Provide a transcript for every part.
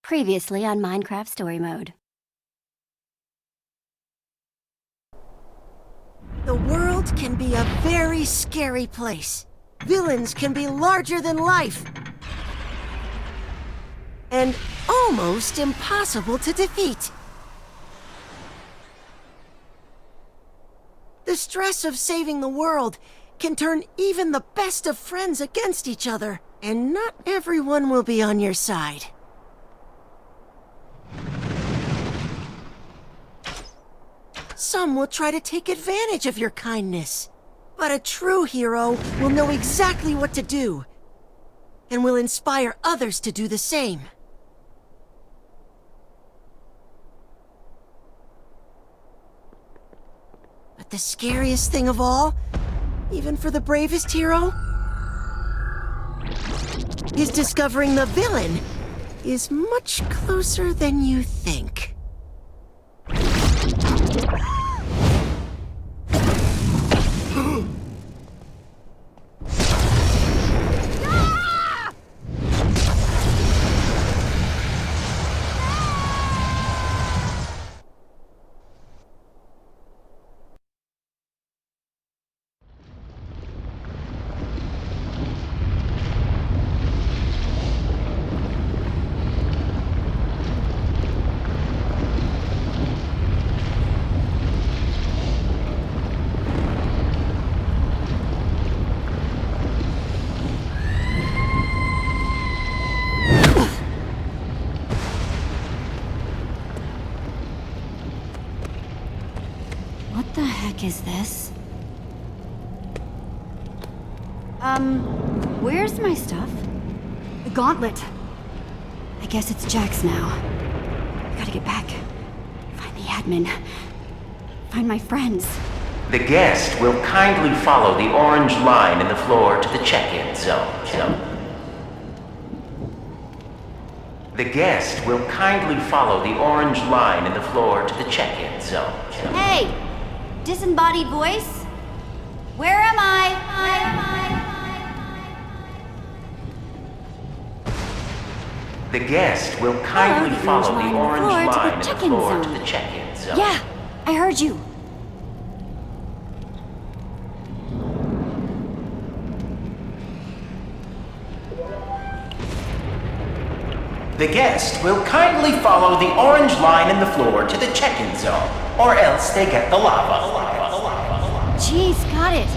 Previously on Minecraft Story Mode. The world can be a very scary place. Villains can be larger than life. And almost impossible to defeat. The stress of saving the world can turn even the best of friends against each other. And not everyone will be on your side. Some will try to take advantage of your kindness. But a true hero will know exactly what to do, and will inspire others to do the same. But the scariest thing of all, even for the bravest hero, is discovering the villain is much closer than you think. What the heck is this? Where's my stuff? The gauntlet. I guess it's Jack's now. I gotta get back. Find the admin. Find my friends. The guest will kindly follow the orange line in the floor to the check-in zone. The guest will kindly follow the orange line in the floor to the check-in zone. Hey! Disembodied voice? Where am I? Where am I? The guest will kindly follow the orange line in the floor to zone. the check-in zone. Yeah, I heard you. The guest will kindly follow the orange line in the floor to the check-in zone, or else they get the lava. Jeez, got it.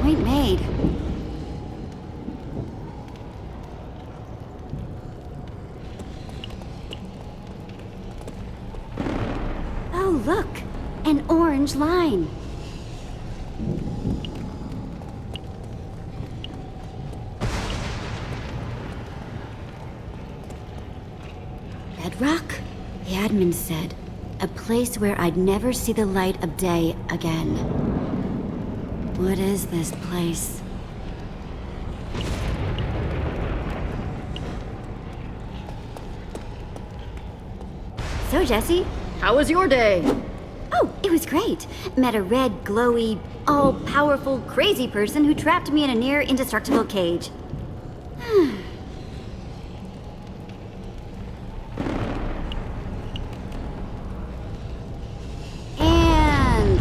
Point made. Oh, look! An orange line. Bedrock? The admin said, a place where I'd never see the light of day again. What is this place? So, Jesse, how was your day? Oh, it was great. Met a red, glowy, all-powerful, crazy person who trapped me in a near-indestructible cage.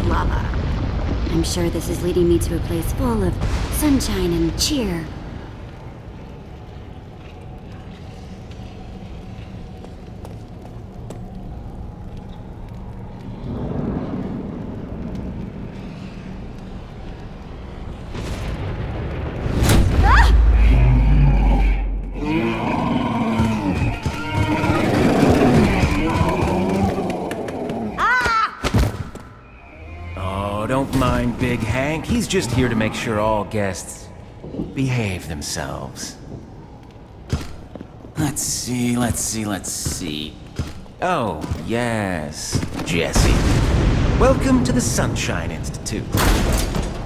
Lava. I'm sure this is leading me to a place full of sunshine and cheer. Don't mind Big Hank. He's just here to make sure all guests behave themselves. Let's see. Oh, yes, Jesse. Welcome to the Sunshine Institute.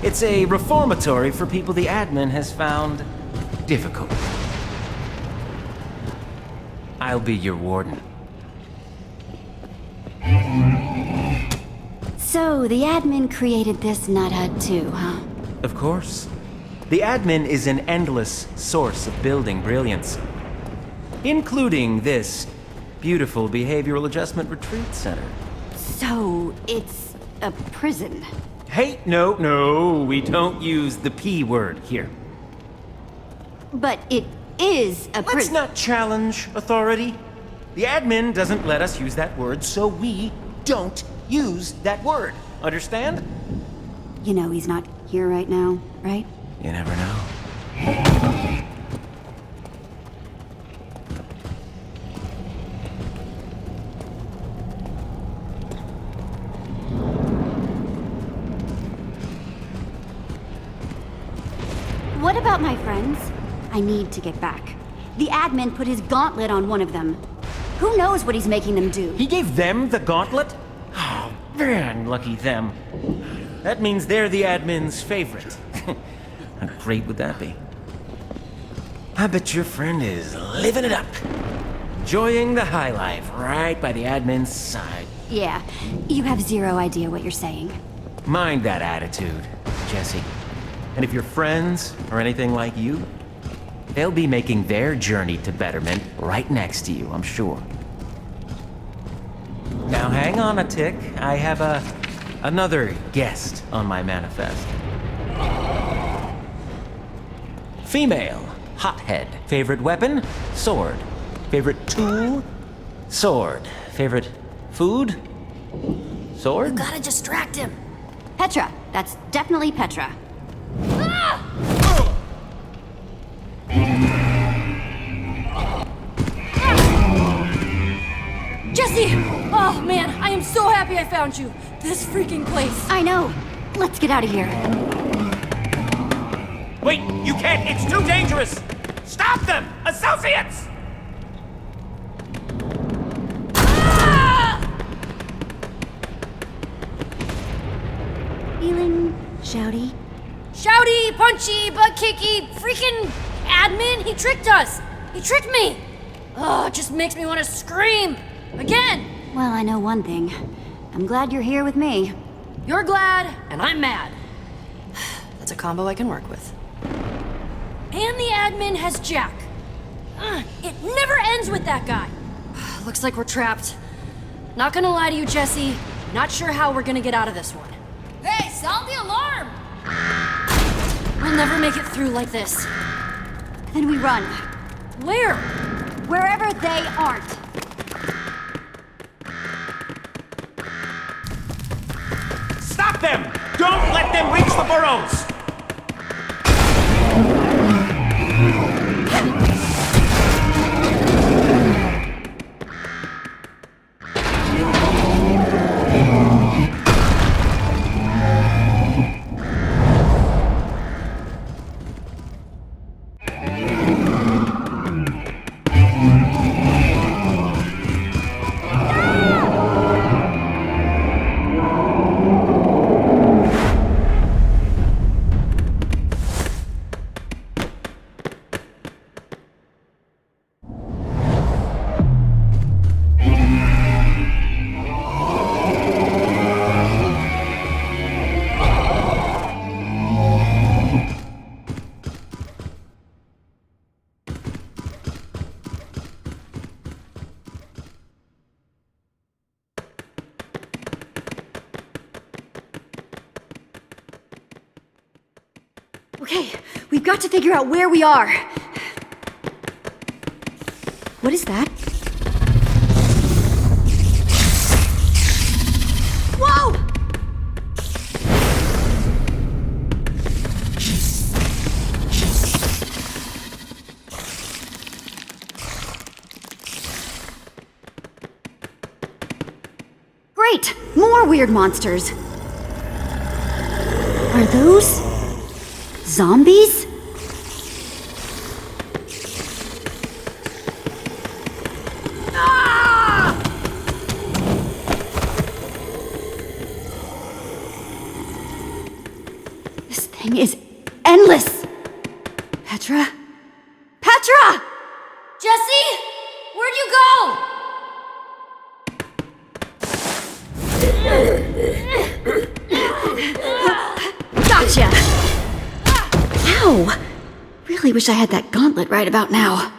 It's a reformatory for people the admin has found difficult. I'll be your warden. So, the admin created this nuthead too, huh? Of course. The admin is an endless source of building brilliance. Including this beautiful behavioral adjustment retreat center. So, it's a prison. Hey, no, we don't use the P word here. But it is a Let's prison. not challenge authority. The admin doesn't let us use that word, so we don't use that word. Understand? You know he's not here right now, right? You never know. What about my friends? I need to get back. The admin put his gauntlet on one of them. Who knows what he's making them do? He gave them the gauntlet? Oh, man, lucky them. That means they're the admin's favorite. How great would that be? I bet your friend is living it up. Enjoying the high life right by the admin's side. Yeah, you have zero idea what you're saying. Mind that attitude, Jesse. And if your friends are anything like you, they'll be making their journey to betterment right next to you, I'm sure. Now hang on a tick. I have another guest on my manifest. Female, hothead. Favorite weapon? Sword. Favorite tool? Sword. Favorite food? Sword? Gotta distract him. Petra. That's definitely Petra. Jesse! Oh man, I am so happy I found you. This freaking place. I know. Let's get out of here. Wait, you can't! It's too dangerous! Stop them! Associates! Feeling shouty? Shouty, punchy, butt kicky, freaking admin, he tricked us! He tricked me! Oh, it just makes me want to scream! Again! Well, I know one thing. I'm glad you're here with me. You're glad, and I'm mad. That's a combo I can work with. And the admin has Jack. It never ends with that guy. Looks like we're trapped. Not gonna lie to you, Jesse. Not sure how we're gonna get out of this one. Hey, sound the alarm! We'll never make it through like this. Then we run. Where? Wherever they aren't. Stop them! Don't let them reach the burrows! Okay, we've got to figure out where we are. What is that? Whoa! Great! More weird monsters. Are those zombies? Ah! This thing is endless. Petra? Petra! Jesse? Where'd you go? Gotcha! Ow! Really wish I had that gauntlet right about now.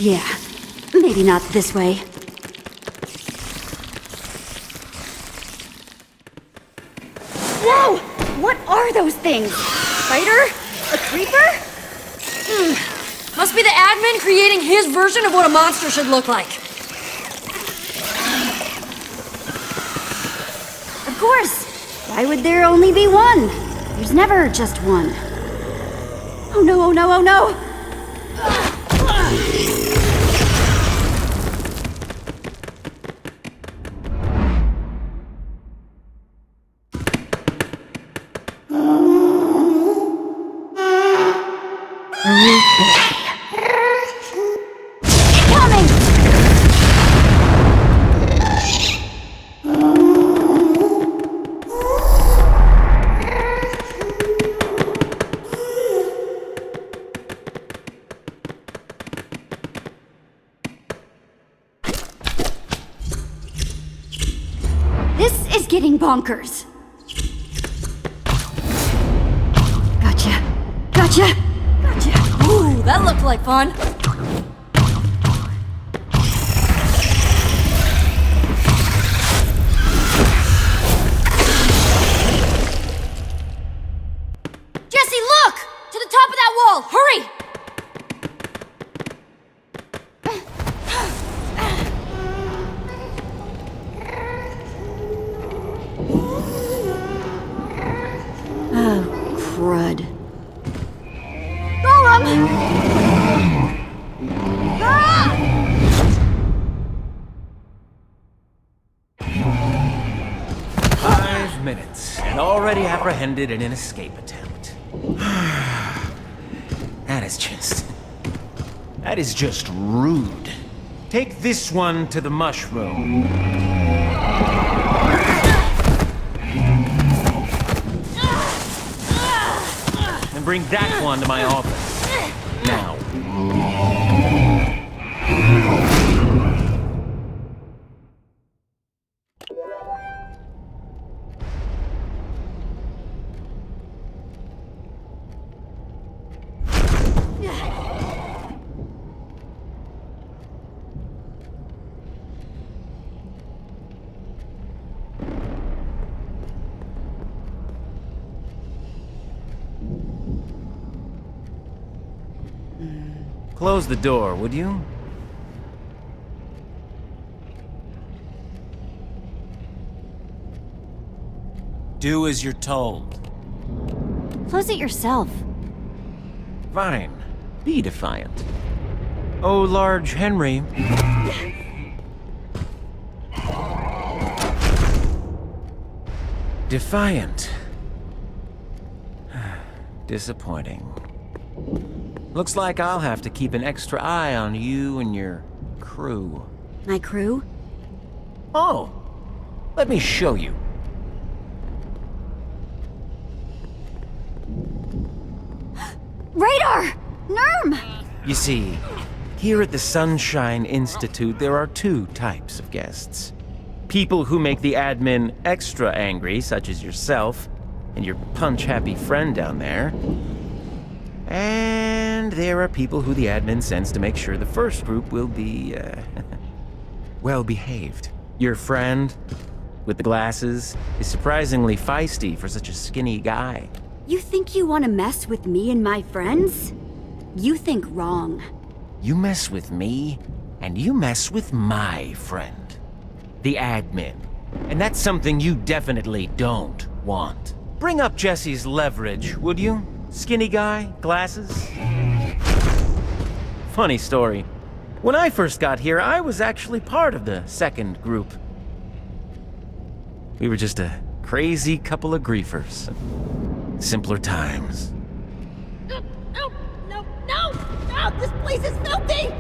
Yeah, maybe not this way. Whoa! What are those things? Spider? A creeper? Must be the admin creating his version of what a monster should look like. Of course! Why would there only be one? There's never just one. Oh no, oh no, oh no! This is getting bonkers. Gotcha. Gotcha. Gotcha. Ooh, that looked like fun. Jesse, look! To the top of that wall! Hurry! Crud. Golem! Ah! 5 minutes, and already apprehended in an escape attempt. That is just rude. Take this one to the mushroom. And bring that one to my office. Now. Close the door, would you? Do as you're told. Close it yourself. Fine. Be defiant. Oh, large Henry. Defiant. Disappointing. Looks like I'll have to keep an extra eye on you and your crew. My crew? Oh, let me show you. Radar! NERM! You see, here at the Sunshine Institute, there are two types of guests. People who make the admin extra angry, such as yourself and your punch-happy friend down there. And there are people who the admin sends to make sure the first group will be, well-behaved. Your friend, with the glasses, is surprisingly feisty for such a skinny guy. You think you want to mess with me and my friends? You think wrong. You mess with me, and you mess with my friend, the admin. And that's something you definitely don't want. Bring up Jesse's leverage, would you? Skinny guy, glasses. Funny story. When I first got here, I was actually part of the second group. We were just a crazy couple of griefers. Simpler times. No! This place is filthy!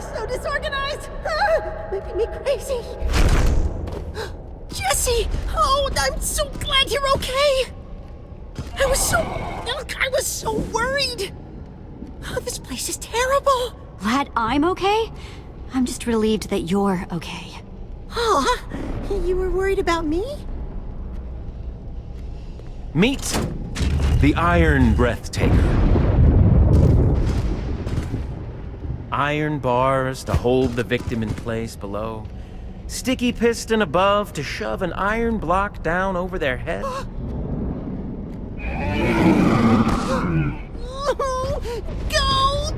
So disorganized! Making me crazy! Jesse! Oh, I'm so glad you're okay! I was so worried! Oh, this place is terrible! Glad I'm okay? I'm just relieved that you're okay. Oh, you were worried about me? Meet the Iron Breathtaker. Iron bars to hold the victim in place below. Sticky piston above to shove an iron block down over their head. Gulp!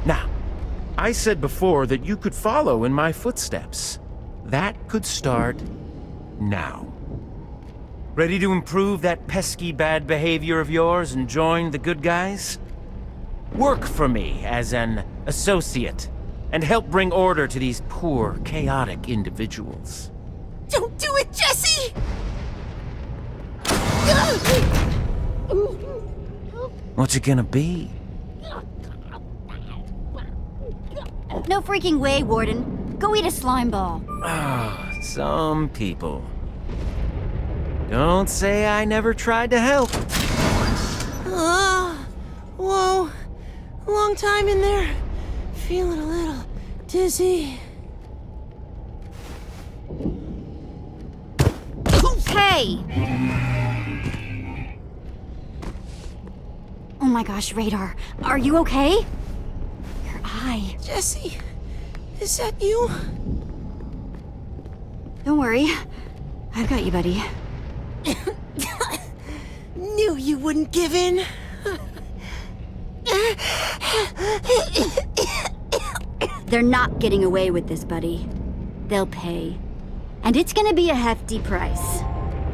Now, I said before that you could follow in my footsteps. That could start now. Ready to improve that pesky bad behavior of yours and join the good guys? Work for me as an associate and help bring order to these poor, chaotic individuals. Don't do it, Jesse! What's it gonna be? No freaking way, Warden. Go eat a slime ball. Ah, some people. Don't say I never tried to help. Whoa. Long time in there. Feeling a little dizzy. Hey! Oh my gosh, Radar. Are you okay? Your eye. Jesse, is that you? Don't worry. I've got you, buddy. Knew you wouldn't give in. They're not getting away with this, buddy. They'll pay. And it's gonna be a hefty price.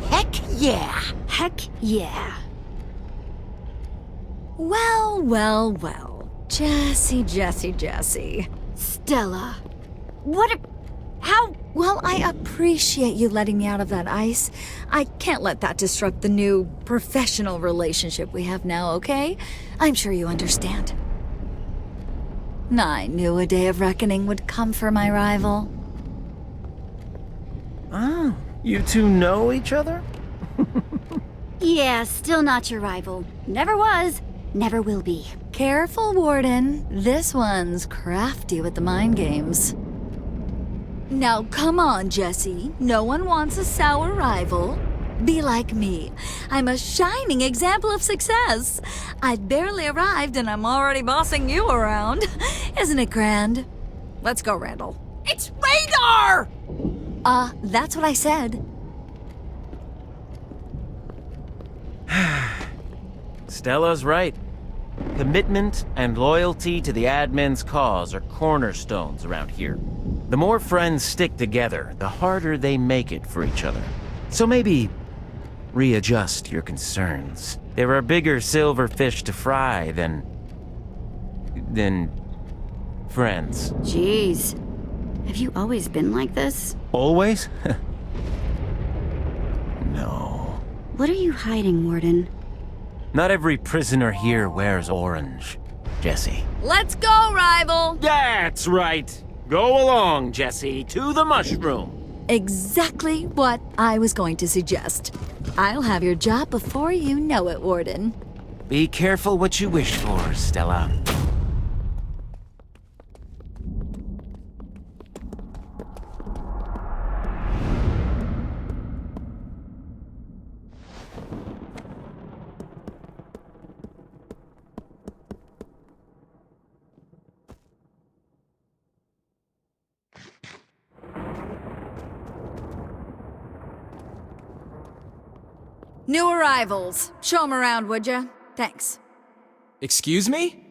Heck yeah! Heck yeah. Well. Jesse. Stella. What a... How... Well, I appreciate you letting me out of that ice. I can't let that disrupt the new professional relationship we have now, okay? I'm sure you understand. I knew a day of reckoning would come for my rival. Oh, you two know each other? Yeah, still not your rival. Never was. Never will be. Careful, Warden. This one's crafty with the mind games. Now, come on, Jesse. No one wants a sour rival. Be like me. I'm a shining example of success. I've barely arrived and I'm already bossing you around. Isn't it grand? Let's go, Randall. It's Radar! That's what I said. Stella's right. Commitment and loyalty to the admin's cause are cornerstones around here. The more friends stick together, the harder they make it for each other. So maybe readjust your concerns. There are bigger silver fish to fry than friends. Jeez. Have you always been like this? Always? No. What are you hiding, Warden? Not every prisoner here wears orange, Jesse. Let's go, rival! That's right. Go along, Jesse, to the mushroom. Exactly what I was going to suggest. I'll have your job before you know it, Warden. Be careful what you wish for, Stella. New arrivals. Show 'em around, would ya? Thanks. Excuse me?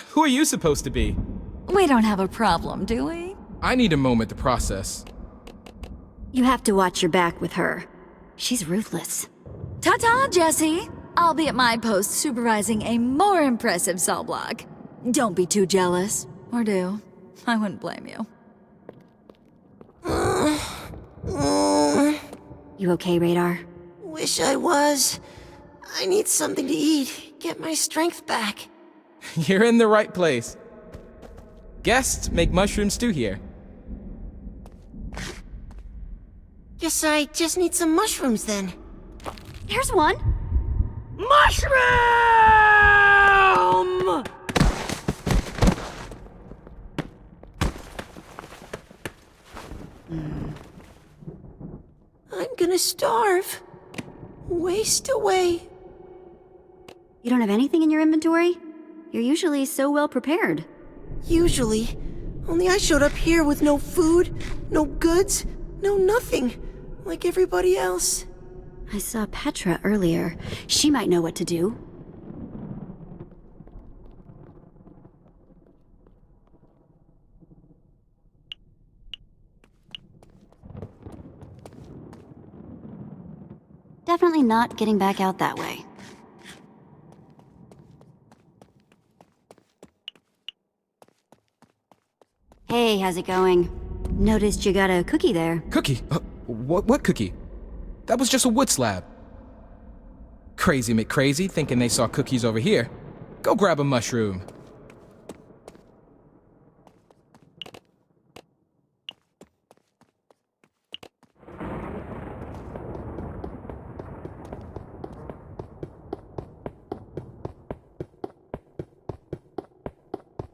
Who are you supposed to be? We don't have a problem, do we? I need a moment to process. You have to watch your back with her. She's ruthless. Ta-ta, Jesse. I'll be at my post supervising a more impressive cell block. Don't be too jealous. Or do. I wouldn't blame you. You okay, Radar? Wish I was. I need something to eat. Get my strength back. You're in the right place. Guests make mushroom stew here. Guess I just need some mushrooms then. Here's one. Mushroom! I'm gonna starve. Waste away. You don't have anything in your inventory? You're usually so well prepared. Usually. Only I showed up here with no food, no goods, no nothing. Like everybody else. I saw Petra earlier. She might know what to do. Definitely not getting back out that way. Hey, how's it going? Noticed you got a cookie there. Cookie? What cookie? That was just a wood slab. Crazy McCrazy thinking they saw cookies over here. Go grab a mushroom.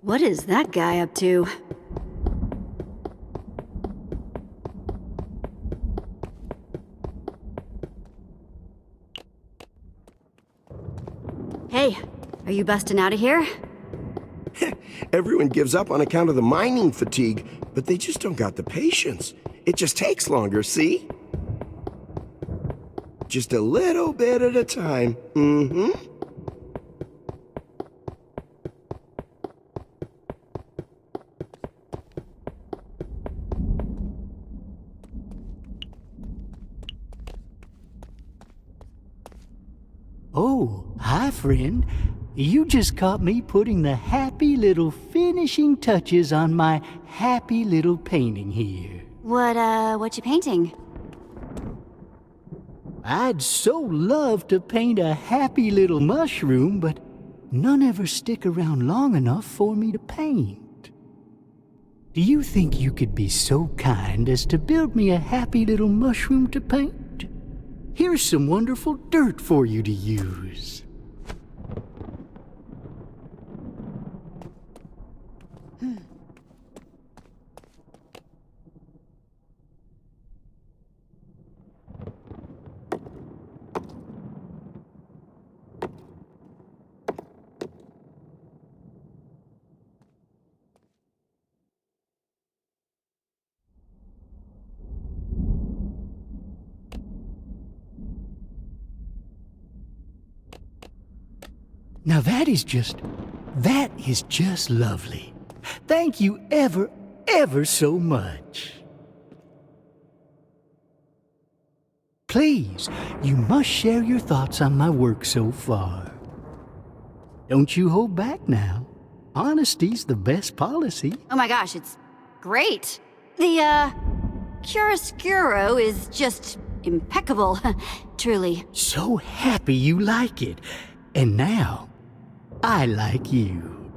What is that guy up to? Hey, are you busting out of here? Everyone gives up on account of the mining fatigue, but they just don't got the patience. It just takes longer, see? Just a little bit at a time. Oh, hi, friend. You just caught me putting the happy little finishing touches on my happy little painting here. What you painting? I'd so love to paint a happy little mushroom, but none ever stick around long enough for me to paint. Do you think you could be so kind as to build me a happy little mushroom to paint? Here's some wonderful dirt for you to use. Now that is just lovely. Thank you ever so much. Please, you must share your thoughts on my work so far. Don't you hold back now. Honesty's the best policy. Oh my gosh, it's great. The, chiaroscuro is just impeccable, truly. So happy you like it. And now, I like you.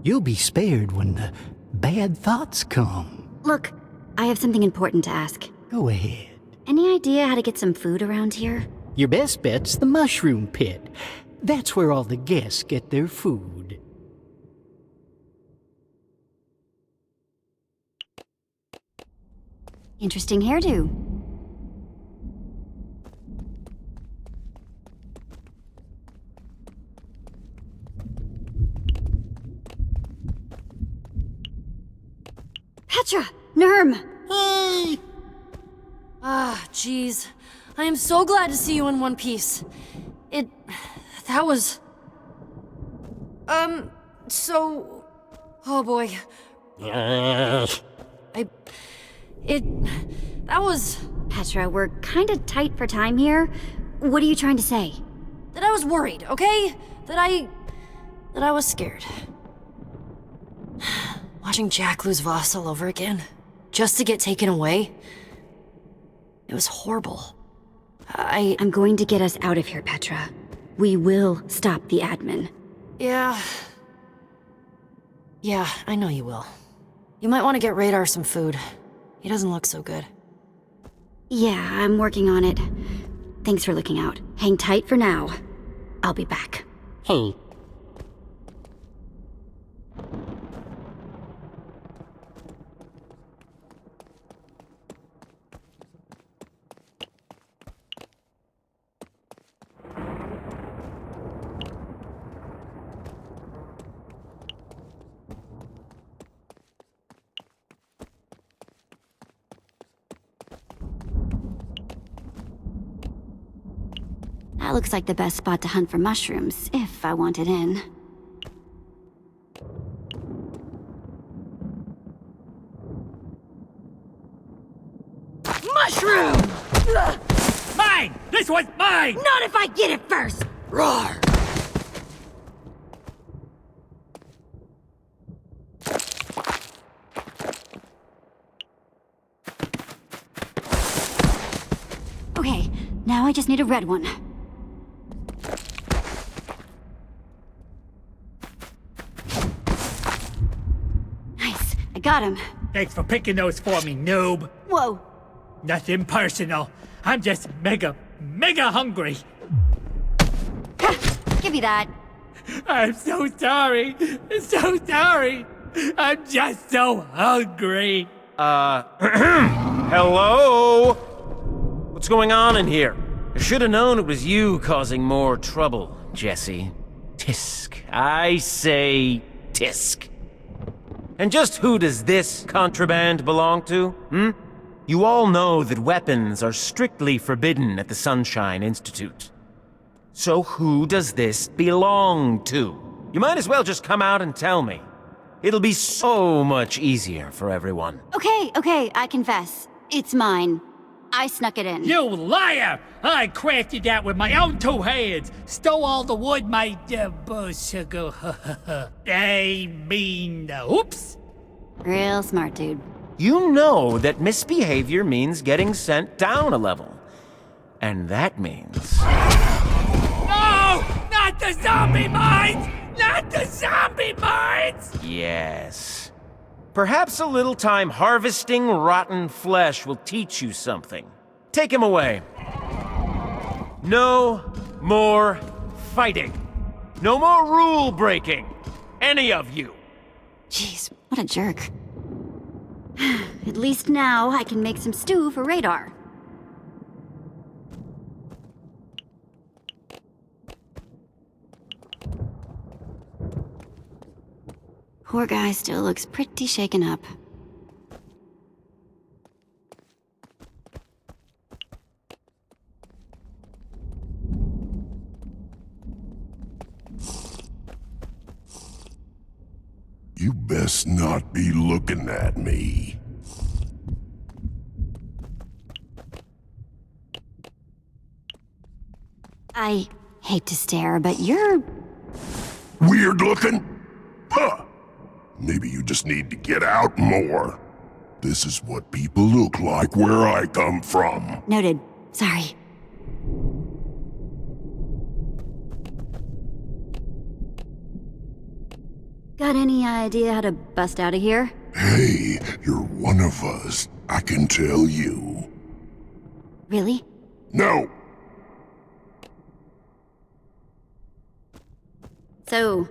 You'll be spared when the bad thoughts come. Look, I have something important to ask. Go ahead. Any idea how to get some food around here? Your best bet's the mushroom pit. That's where all the guests get their food. Interesting hairdo. Petra! Nurm! Hey! Ah, jeez. I am so glad to see you in one piece. That was... so... Oh boy. That was... Petra, we're kinda tight for time here. What are you trying to say? That I was worried, okay? That I was scared. Watching Jack lose Voss all over again, just to get taken away. It was horrible. I'm going to get us out of here, Petra. We will stop the admin. Yeah, I know you will. You might want to get Radar some food. He doesn't look so good. Yeah, I'm working on it. Thanks for looking out. Hang tight for now. I'll be back. Hey. That looks like the best spot to hunt for mushrooms, if I wanted in. Mushroom! Mine! This one's mine! Not if I get it first! Roar! Okay, now I just need a red one. Nice, I got him. Thanks for picking those for me, noob. Whoa, Nothing personal. I'm just mega hungry. give me that. I'm so sorry. So sorry. I'm just so hungry. Hello? What's going on in here? I should have known it was you causing more trouble, Jesse. Tisk. I say tisk. And just who does this contraband belong to, You all know that weapons are strictly forbidden at the Sunshine Institute. So who does this belong to? You might as well just come out and tell me. It'll be so much easier for everyone. Okay, I confess. It's mine. I snuck it in. You liar! I crafted that with my own 2 hands. Stole all the wood my oops. Real smart, dude. You know that misbehavior means getting sent down a level. And that means... No! Not the zombie mines! Not the zombie mines! Yes. Perhaps a little time harvesting rotten flesh will teach you something. Take him away. No more fighting. No more rule breaking. Any of you. Jeez, what a jerk. At least now I can make some stew for Radar. Poor guy still looks pretty shaken up. You best not be looking at me. I hate to stare, but you're... Weird looking? Huh. Maybe you just need to get out more. This is what people look like where I come from. Noted. Sorry. Got any idea how to bust out of here? Hey, you're one of us. I can tell you. Really? No. So,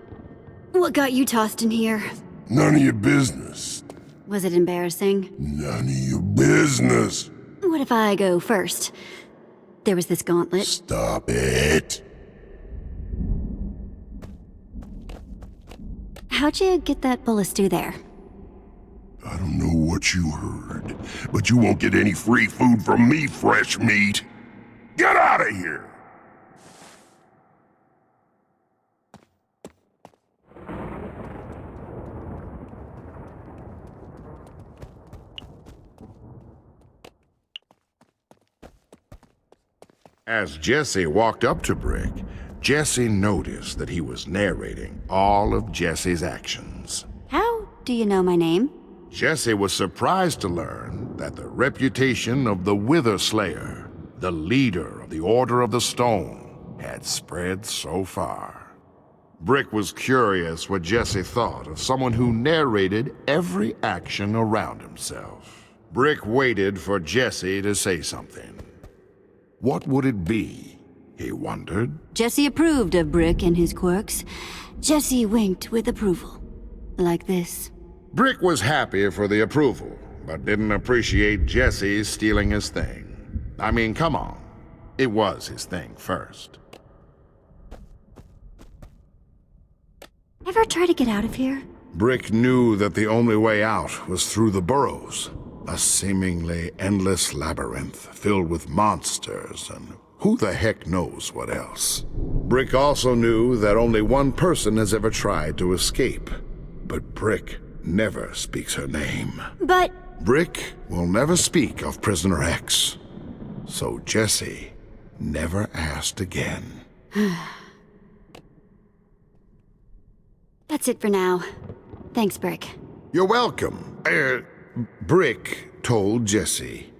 what got you tossed in here? None of your business. Was it embarrassing? None of your business. What if I go first? There was this gauntlet. Stop it. How'd you get that bowl of stew there? I don't know what you heard, but you won't get any free food from me, fresh meat. Get out of here! As Jesse walked up to Brick, Jesse noticed that he was narrating all of Jesse's actions. How do you know my name? Jesse was surprised to learn that the reputation of the Wither Slayer, the leader of the Order of the Stone, had spread so far. Brick was curious what Jesse thought of someone who narrated every action around himself. Brick waited for Jesse to say something. What would it be, he wondered? Jesse approved of Brick and his quirks. Jesse winked with approval. Like this. Brick was happy for the approval, but didn't appreciate Jesse stealing his thing. I mean, come on. It was his thing first. Ever try to get out of here? Brick knew that the only way out was through the burrows, a seemingly endless labyrinth filled with monsters and Who the heck knows what else? Brick also knew that only one person has ever tried to escape. But Brick never speaks her name. But... Brick will never speak of Prisoner X. So Jesse never asked again. That's it for now. Thanks, Brick. You're welcome. Brick told Jesse.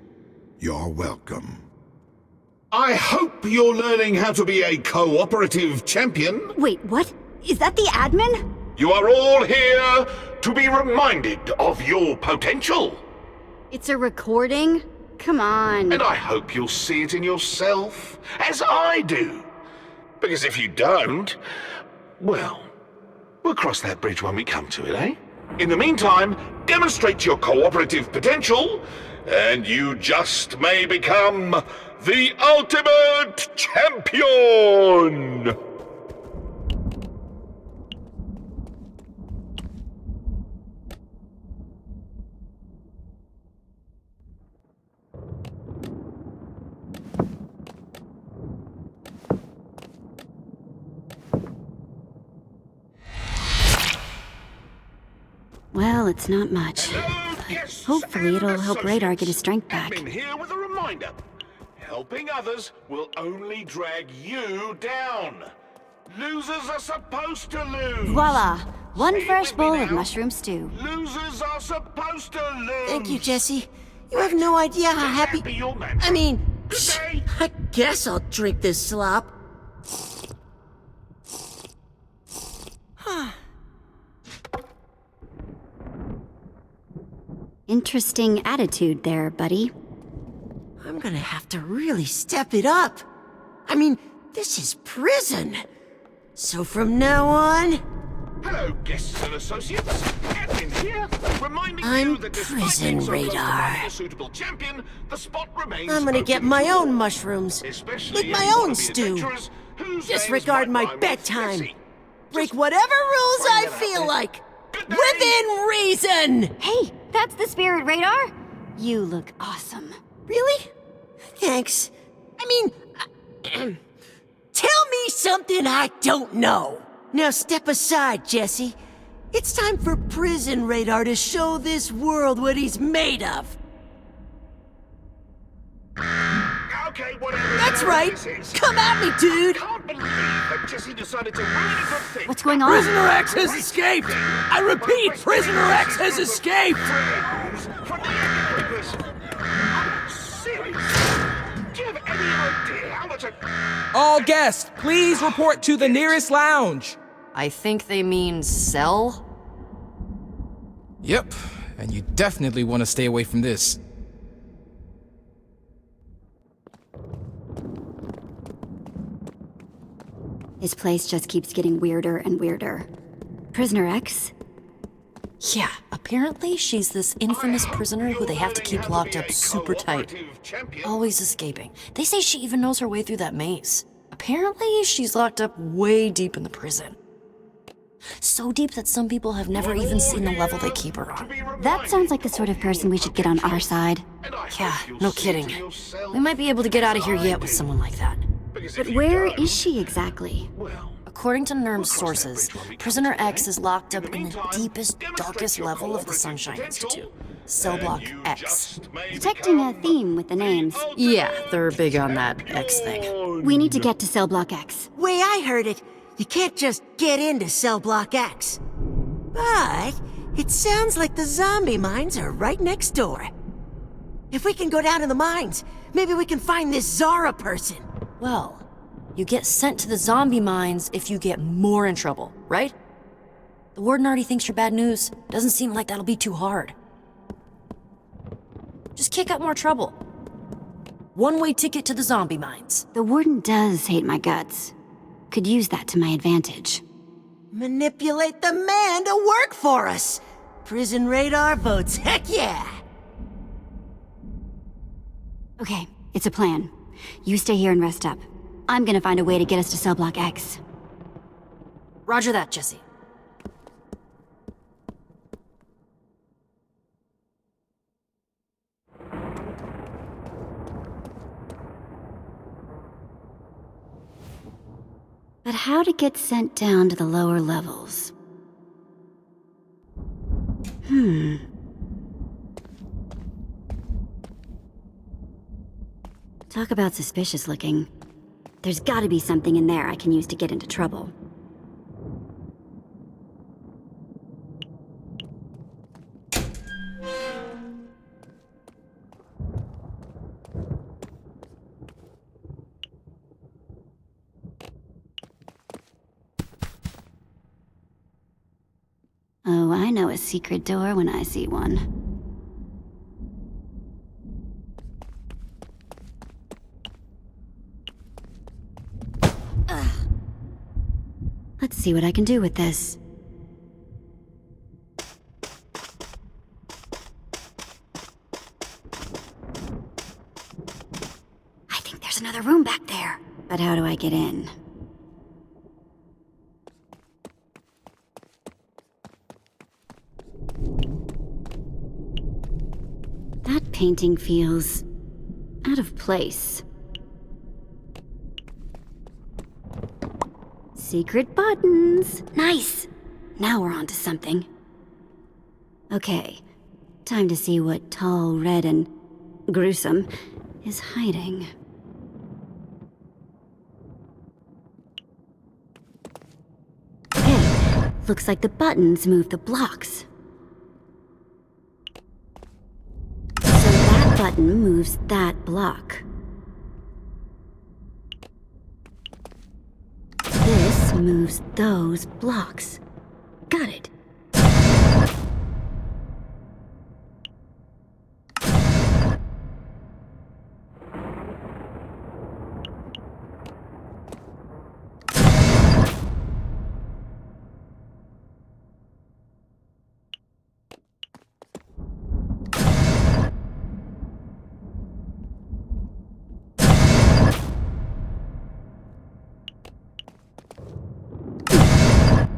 You're welcome. I hope you're learning how to be a cooperative champion. Wait, what? Is that the admin? You are all here to be reminded of your potential. It's a recording? Come on. And I hope you'll see it in yourself, as I do. Because if you don't, well, we'll cross that bridge when we come to it, eh? In the meantime, demonstrate your cooperative potential, and you just may become the ultimate champion! Well, it's not much. But hopefully it'll help Radar get his strength back. Admin here with a reminder. Helping others will only drag you down. Losers are supposed to lose. Voila! One Say it fresh with me bowl now. of mushroom stew. Losers are supposed to lose. Thank you, Jesse. You have no idea how happy... Your mantra. I mean, Good day. I guess I'll drink this slop. Interesting attitude there, buddy. I'm gonna have to really step it up. I mean, this is prison. So from now on, Hello, guests and associates. Admin here, reminding I'm you that despite Prison being so close to Radar. finding a suitable champion, the spot remains I'm gonna open get my to own all. mushrooms. Especially Make if my you own wanna be stew. adventurers whose Disregard names my might rhyme with bedtime. Jesse. Break whatever rules I feel like. Within reason! Hey, that's the spirit, Radar! You look awesome. Really? Thanks. I mean, tell me something I don't know. Now step aside, Jesse. It's time for Prison Radar to show this world what he's made of. Okay, whatever. That's right. this is. Come at me, dude. I can't believe that Jesse decided to ruin a good thing. What's going on? Prisoner X has escaped! I repeat, Prisoner X has escaped! From the newspapers. I'm serious. Do you have any idea how much All guests, please report to the nearest lounge. I think they mean cell? Yep, and you definitely want to stay away from this. This place just keeps getting weirder and weirder. Prisoner X? Yeah, apparently she's this infamous prisoner who they have to keep locked up super tight. Always escaping. They say she even knows her way through that maze. Apparently she's locked up way deep in the prison. So deep that some people have never even seen the level they keep her on. That sounds like the sort of person we should get on our side. Yeah, no kidding. We might be able to get out of here yet with someone like that. But where is she exactly? According to NERM's sources, Prisoner X is locked up in the deepest, darkest level of the Sunshine Institute. Cell Block X. Detecting a theme with the names. Yeah, they're big on that X thing. We need to get to Cell Block X. Way I heard it, you can't just get into Cell Block X. But it sounds like the zombie mines are right next door. If we can go down to the mines, maybe we can find this Zara person. Well, you get sent to the zombie mines if you get more in trouble, right? The warden already thinks you're bad news. Doesn't seem like that'll be too hard. Just kick up more trouble. One-way ticket to the zombie mines. The warden does hate my guts. Could use that to my advantage. Manipulate the man to work for us. Prison Radar votes heck yeah. Okay, it's a plan. You stay here and rest up. I'm gonna find a way to get us to Cell Block X. Roger that, Jesse. But how to get sent down to the lower levels? Talk about suspicious looking. There's gotta be something in there I can use to get into trouble. Oh, I know a secret door when I see one. Let's see what I can do with this. I think there's another room back there. But how do I get in? That painting feels out of place. Secret buttons. Nice! Now we're on to something. Okay, time to see what tall, red, and gruesome is hiding. Okay, looks like the buttons move the blocks. So that button moves that block. This moves those blocks. Got it.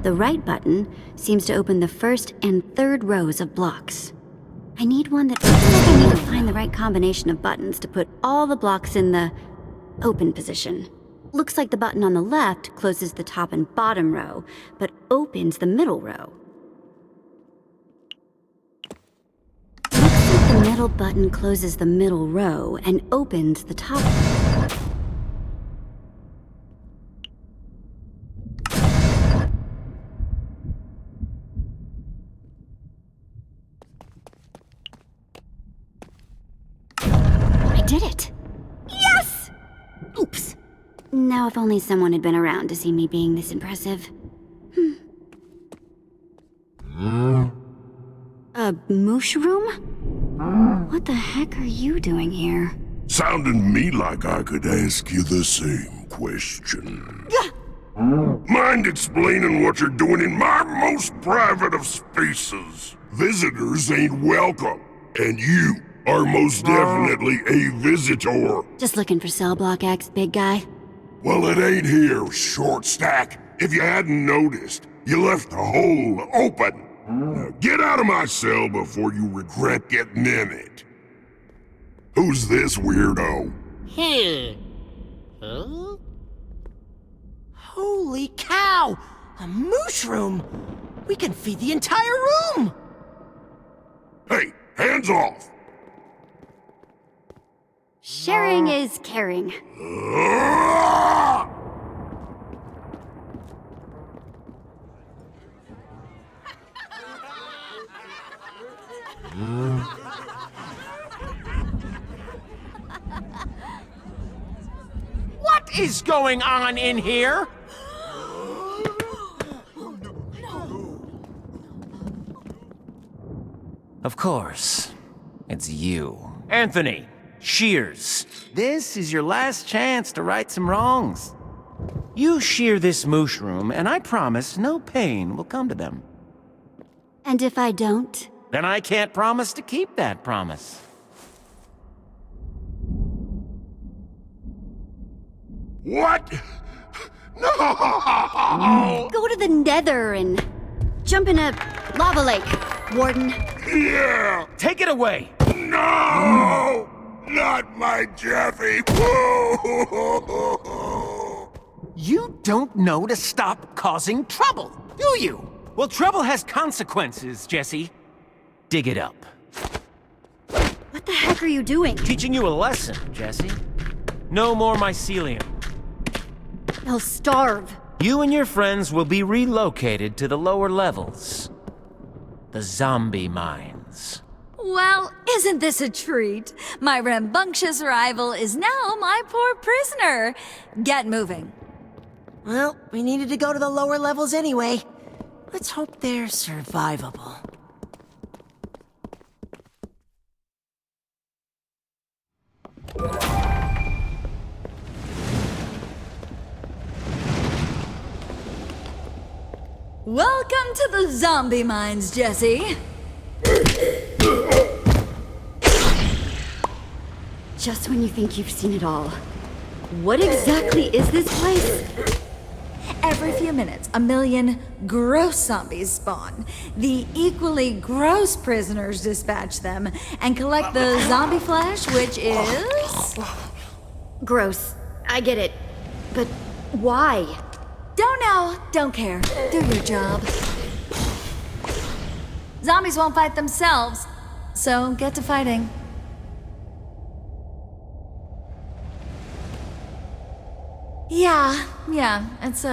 The right button seems to open the first and third rows of blocks. I need one that opens. I need to find the right combination of buttons to put all the blocks in the open position. Looks like the button on the left closes the top and bottom row, but opens the middle row. Looks like the middle button closes the middle row and opens the top row. Did it! Yes! Oops. Now if only someone had been around to see me being this impressive. A moosh room? What the heck are you doing here? Sounded to me like I could ask you the same question. Mind explaining what you're doing in my most private of spaces? Visitors ain't welcome, and you are most definitely a visitor. Just looking for cell block X, big guy. Well, it ain't here, short stack. If you hadn't noticed, you left the hole open. Now get out of my cell before you regret getting in it. Who's this weirdo? Huh? Holy cow! A mushroom! We can feed the entire room! Hey, hands off! Sharing is caring. What is going on in here? Of course. It's you. Anthony! Shears, this is your last chance to right some wrongs. You shear this moosh room, and I promise no pain will come to them. And if I don't? Then I can't promise to keep that promise. What? No! Go to the Nether and jump in a lava lake, Warden. Yeah! Take it away! No! Not my Jeffy! You don't know to stop causing trouble, do you? Well, trouble has consequences, Jesse. Dig it up. What the heck are you doing? Teaching you a lesson, Jesse. No more mycelium. They'll starve. You and your friends will be relocated to the lower levels. The zombie mines. Well, isn't this a treat? My rambunctious rival is now my poor prisoner. Get moving. Well, we needed to go to the lower levels anyway. Let's hope they're survivable. Welcome to the zombie mines, Jesse. Just when you think you've seen it all. What exactly is this place? Every few minutes, a million gross zombies spawn. The equally gross prisoners dispatch them and collect the zombie flesh, which is... Gross. I get it. But why? Don't know, don't care. Do your job. Zombies won't fight themselves, so get to fighting. Yeah, it's,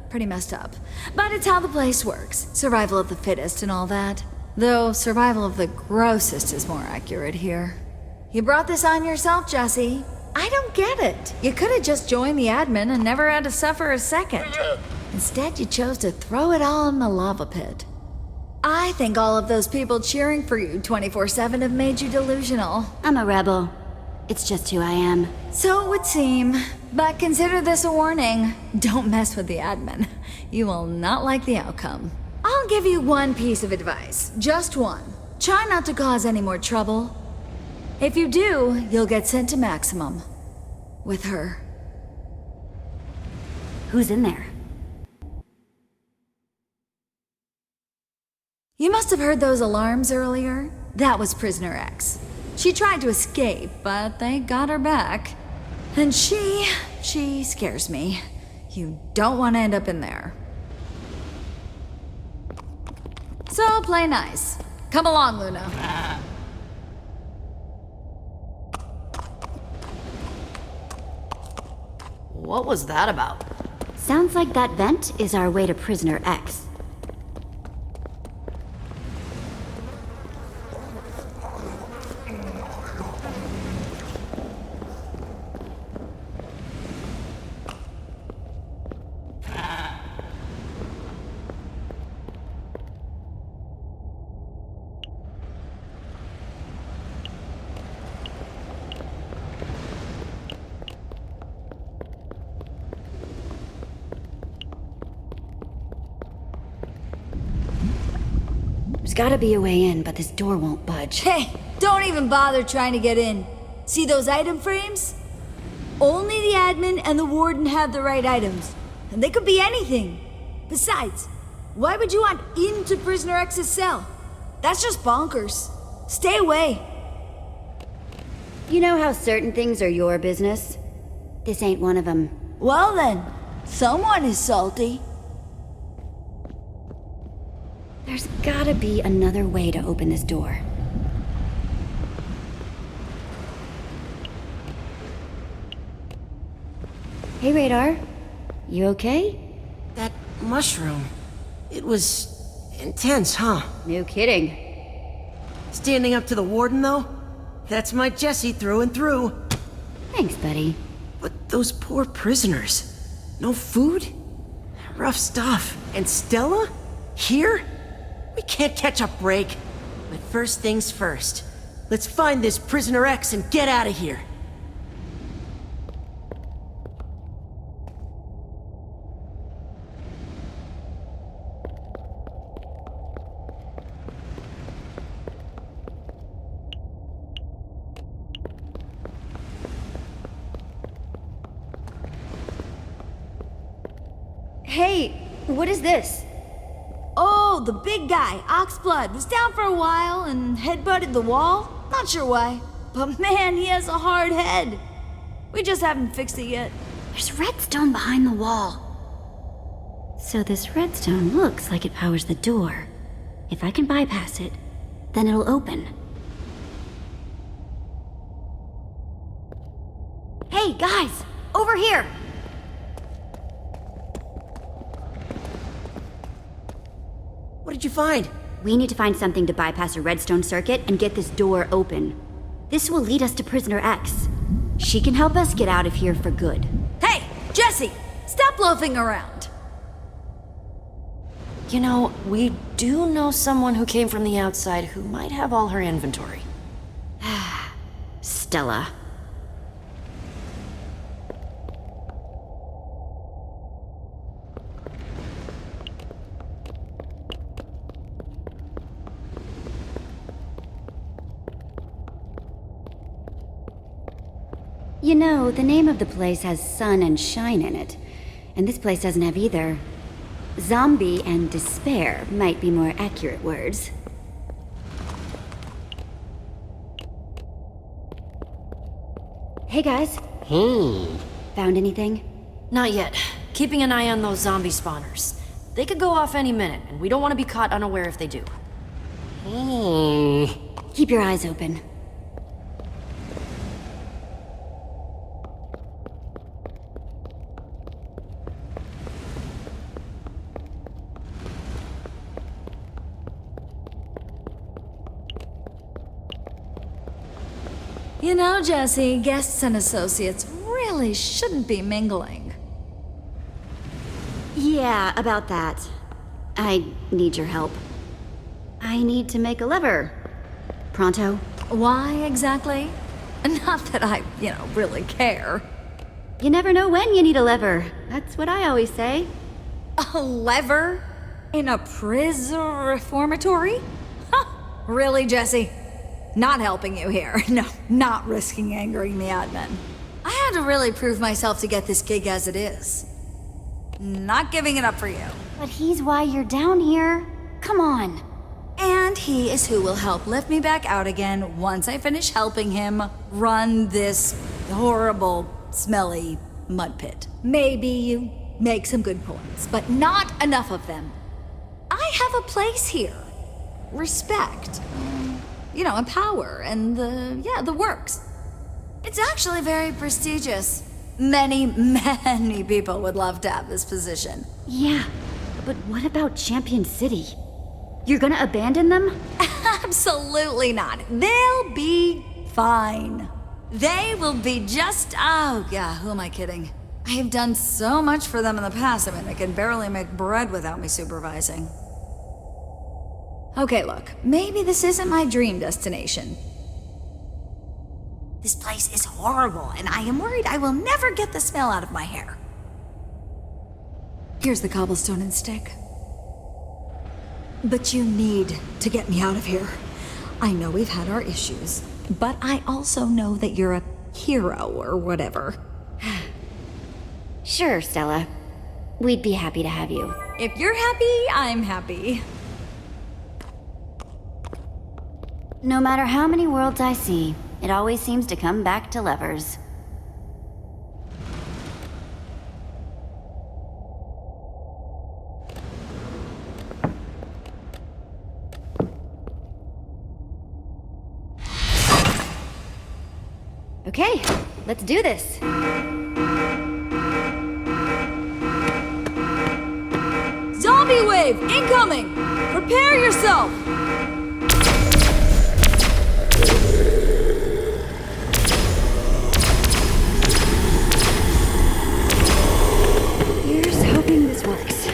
pretty messed up. But it's how the place works. Survival of the fittest and all that. Though survival of the grossest is more accurate here. You brought this on yourself, Jesse. I don't get it. You could have just joined the admin and never had to suffer a second. Instead, you chose to throw it all in the lava pit. I think all of those people cheering for you 24/7 have made you delusional. I'm a rebel. It's just who I am. So it would seem. But consider this a warning. Don't mess with the admin. You will not like the outcome. I'll give you one piece of advice. Just one. Try not to cause any more trouble. If you do, you'll get sent to maximum. With her. Who's in there? You must have heard those alarms earlier. That was Prisoner X. She tried to escape, but they got her back. And she scares me. You don't want to end up in there. So play nice. Come along, Luna. What was that about? Sounds like that vent is our way to Prisoner X. There's gotta be a way in, but this door won't budge. Hey, don't even bother trying to get in. See those item frames? Only the admin and the warden have the right items. And they could be anything. Besides, why would you want into Prisoner X's cell? That's just bonkers. Stay away. You know how certain things are your business? This ain't one of them. Well then, someone is salty. There's gotta be another way to open this door. Hey, Radar. You okay? That mushroom, it was intense, huh? No kidding. Standing up to the warden, though? That's my Jesse through and through. Thanks, buddy. But those poor prisoners. No food? Rough stuff. And Stella? Here? We can't catch a break. But first things first. Let's find this Prisoner X and get out of here. Hey, what is this? Oh, the big guy, Oxblood, was down for a while and headbutted the wall. Not sure why, but man, he has a hard head. We just haven't fixed it yet. There's redstone behind the wall. So this redstone looks like it powers the door. If I can bypass it, then it'll open. Hey, guys! Over here! What did you find? We need to find something to bypass a redstone circuit and get this door open. This will lead us to Prisoner X. She can help us get out of here for good. Hey, Jesse! Stop loafing around! You know, we do know someone who came from the outside who might have all her inventory. Stella. You know, the name of the place has sun and shine in it, and this place doesn't have either. Zombie and despair might be more accurate words. Hey guys. Found anything? Not yet. Keeping an eye on those zombie spawners. They could go off any minute, and we don't want to be caught unaware if they do. Keep your eyes open. You know, Jesse, guests and associates really shouldn't be mingling. Yeah, about that. I need your help. I need to make a lever. Pronto? Why exactly? Not that I, really care. You never know when you need a lever. That's what I always say. A lever? In a prison reformatory? Huh, really, Jesse? Not helping you here. No, not risking angering the admin. I had to really prove myself to get this gig as it is. Not giving it up for you. But he's why you're down here. Come on. And he is who will help lift me back out again once I finish helping him run this horrible, smelly mud pit. Maybe you make some good points, but not enough of them. I have a place here. Respect. And power, and the works. It's actually very prestigious. Many, many people would love to have this position. Yeah, but what about Champion City? You're gonna abandon them? Absolutely not. They'll be fine. They will be just, who am I kidding? I have done so much for them in the past, they can barely make bread without me supervising. Okay, look, maybe this isn't my dream destination. This place is horrible, and I am worried I will never get the smell out of my hair. Here's the cobblestone and stick. But you need to get me out of here. I know we've had our issues, but I also know that you're a hero or whatever. Sure, Stella. We'd be happy to have you. If you're happy, I'm happy. No matter how many worlds I see, it always seems to come back to levers. Okay, let's do this. Zombie wave incoming! Prepare yourself! Here's hoping this works.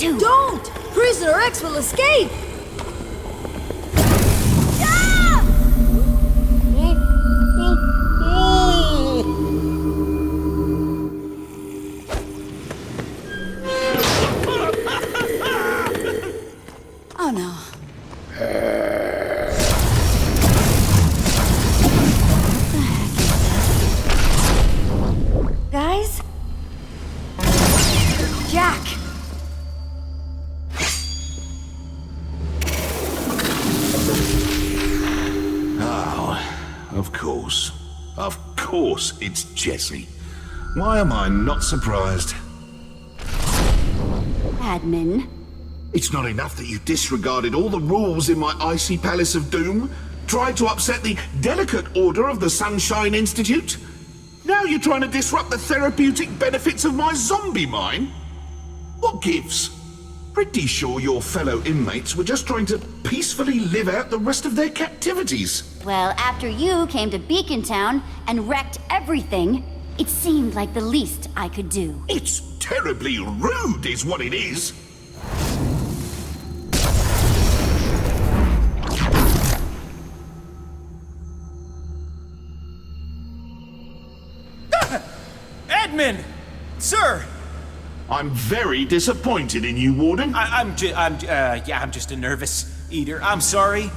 too. Don't! Prisoner X will escape! Oh no. Guys? Jack! Of course. Of course it's Jesse. Why am I not surprised? Admin. It's not enough that you disregarded all the rules in my icy palace of doom, tried to upset the delicate order of the Sunshine Institute. Now you're trying to disrupt the therapeutic benefits of my zombie mine? What gives? Pretty sure your fellow inmates were just trying to peacefully live out the rest of their captivities. Well, after you came to Beacon Town and wrecked everything, it seemed like the least I could do. It's terribly rude is what it is. Admin! Sir! I'm very disappointed in you, Warden. I'm just a nervous eater. I'm sorry.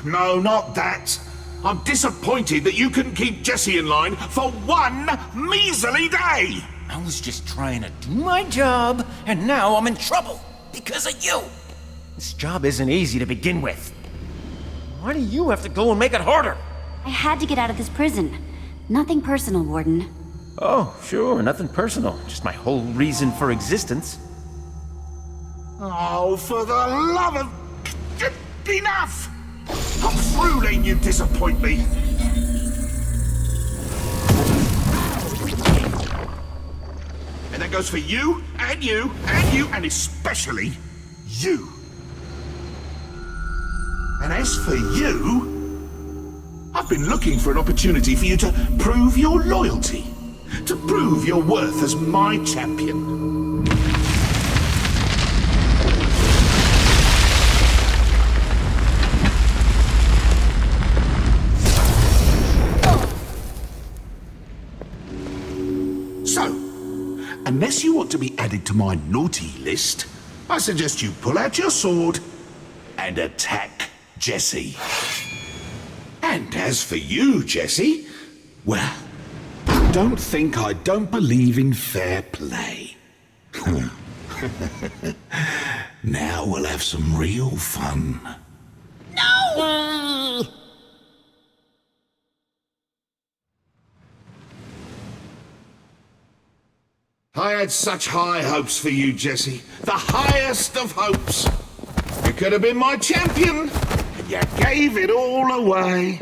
No, not that. I'm disappointed that you couldn't keep Jesse in line for one measly day. I was just trying to do my job, and now I'm in trouble because of you. This job isn't easy to begin with. Why do you have to go and make it harder? I had to get out of this prison. Nothing personal, Warden. Oh, sure, nothing personal. Just my whole reason for existence. Oh, for the love of... Enough! I'm through letting you disappoint me. And that goes for you, and you, and you, and especially you. And as for you, I've been looking for an opportunity for you to prove your loyalty. To prove your worth as my champion. So, unless you want to be added to my naughty list, I suggest you pull out your sword and attack Jesse. And as for you, Jesse, well, don't think I don't believe in fair play. Now we'll have some real fun. No! I had such high hopes for you, Jesse. The highest of hopes. You could have been my champion, and you gave it all away.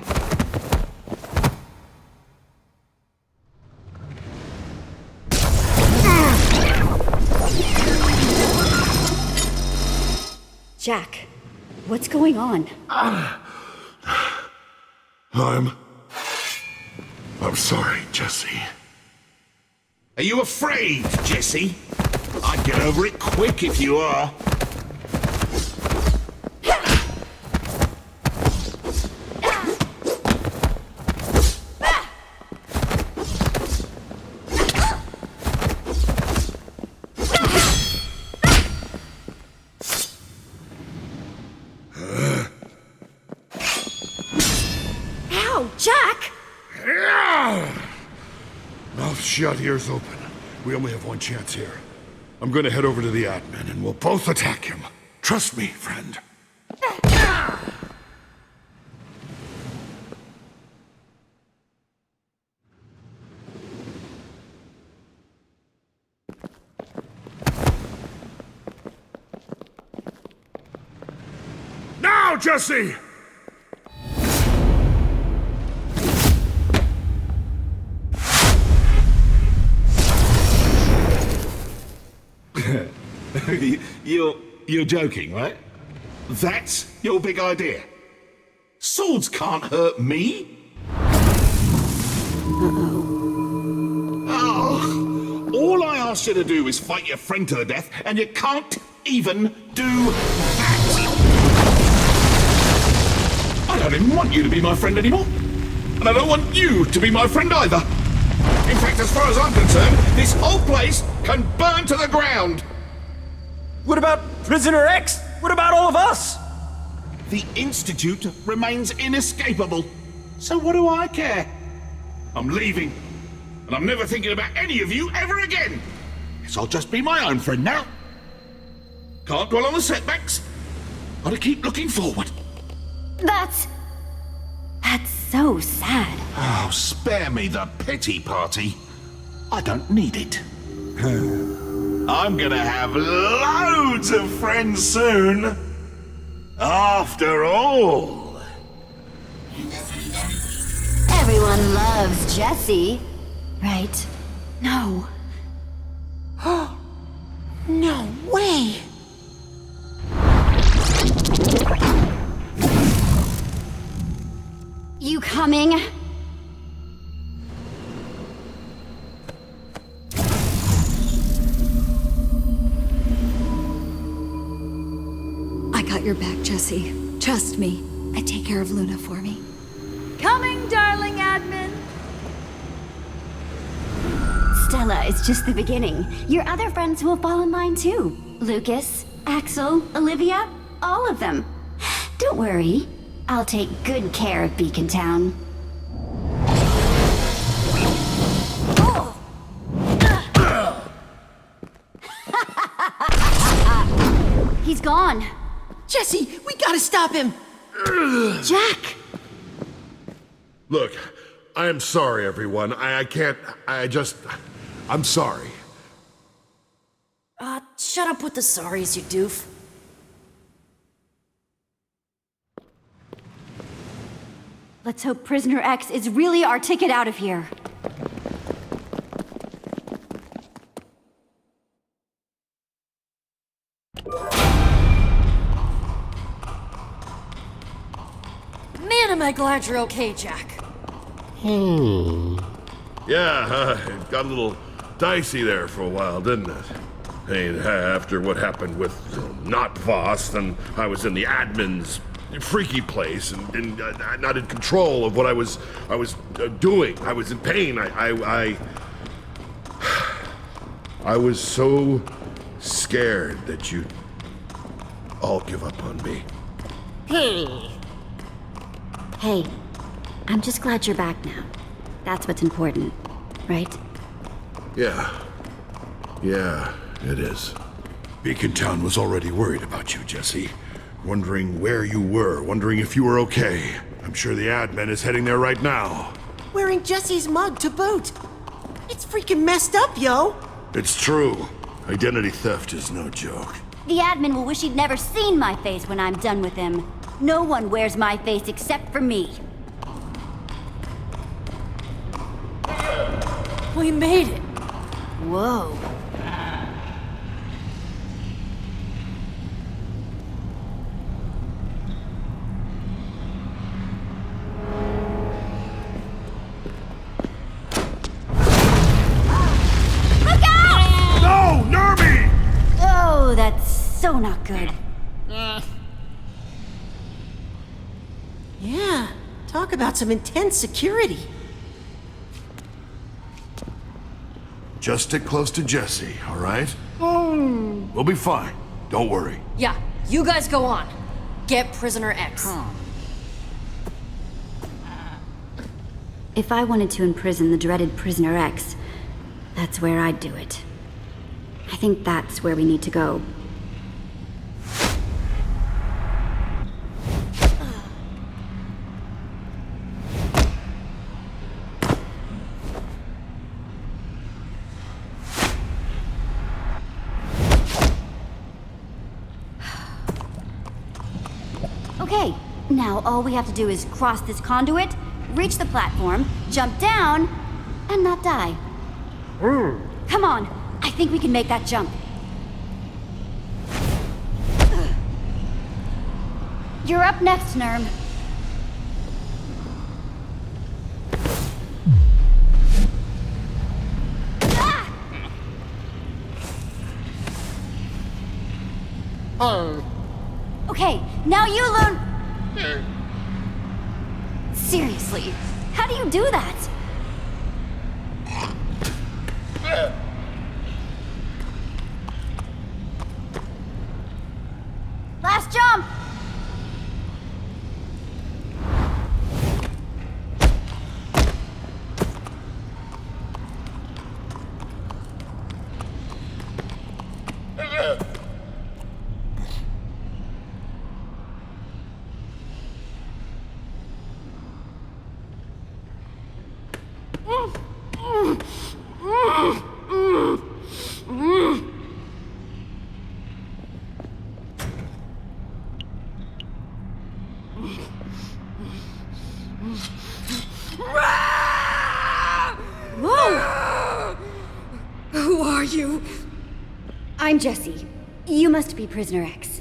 Jack, what's going on? I'm sorry, Jesse. Are you afraid, Jesse? I'd get over it quick if you are. Ow, Jack! Mouth shut, ears open. We only have one chance here. I'm gonna head over to the admin and we'll both attack him. Trust me, friend. Now, Jesse! You're joking, right? That's your big idea. Swords can't hurt me. Oh, all I asked you to do is fight your friend to the death, and you can't even do that. I don't even want you to be my friend anymore. And I don't want you to be my friend either. In fact, as far as I'm concerned, this whole place can burn to the ground. What about Prisoner X? What about all of us? The Institute remains inescapable. So what do I care? I'm leaving. And I'm never thinking about any of you ever again. Guess I'll just be my own friend now. Can't dwell on the setbacks. Gotta keep looking forward. That's so sad. Oh, spare me the pity party. I don't need it. I'm gonna have loads of friends soon. After all. Everyone loves Jesse, right? No. No way! You coming? I got your back, Jesse. Trust me. And take care of Luna for me. Coming, darling admin! Stella is just the beginning. Your other friends will fall in line too. Lucas, Axel, Olivia, all of them. Don't worry. I'll take good care of Beacon Town. He's gone. Jesse, we gotta stop him! Jack! Look, I am sorry, everyone. I'm sorry. Shut up with the sorries, you doof. Let's hope Prisoner X is really our ticket out of here. Man, am I glad you're okay, Jack. Yeah, it got a little dicey there for a while, didn't it? I mean, after what happened with not Voss, then I was in the admin's freaky place and not in control of what I was doing. I was in pain. I was so scared that you'd all give up on me. Hey, I'm just glad you're back now. That's what's important, right? Yeah, it is. Beacon Town was already worried about you, Jesse. Wondering where you were, wondering if you were okay. I'm sure the admin is heading there right now. Wearing Jesse's mug to boot. It's freaking messed up, yo! It's true. Identity theft is no joke. The admin will wish he'd never seen my face when I'm done with him. No one wears my face except for me. We made it. Whoa. No, Nerby! Oh, that's so not good. Yeah, talk about some intense security. Just stick close to Jesse, all right? We'll be fine. Don't worry. Yeah, you guys go on. Get Prisoner X. If I wanted to imprison the dreaded Prisoner X, that's where I'd do it. I think that's where we need to go. Okay, now all we have to do is cross this conduit, reach the platform, jump down, and not die. Come on, I think we can make that jump. You're up next, Nerm. Okay, now you learn. Seriously, how do you do that? Last jump! Who are you? I'm Jessie. You must be Prisoner X.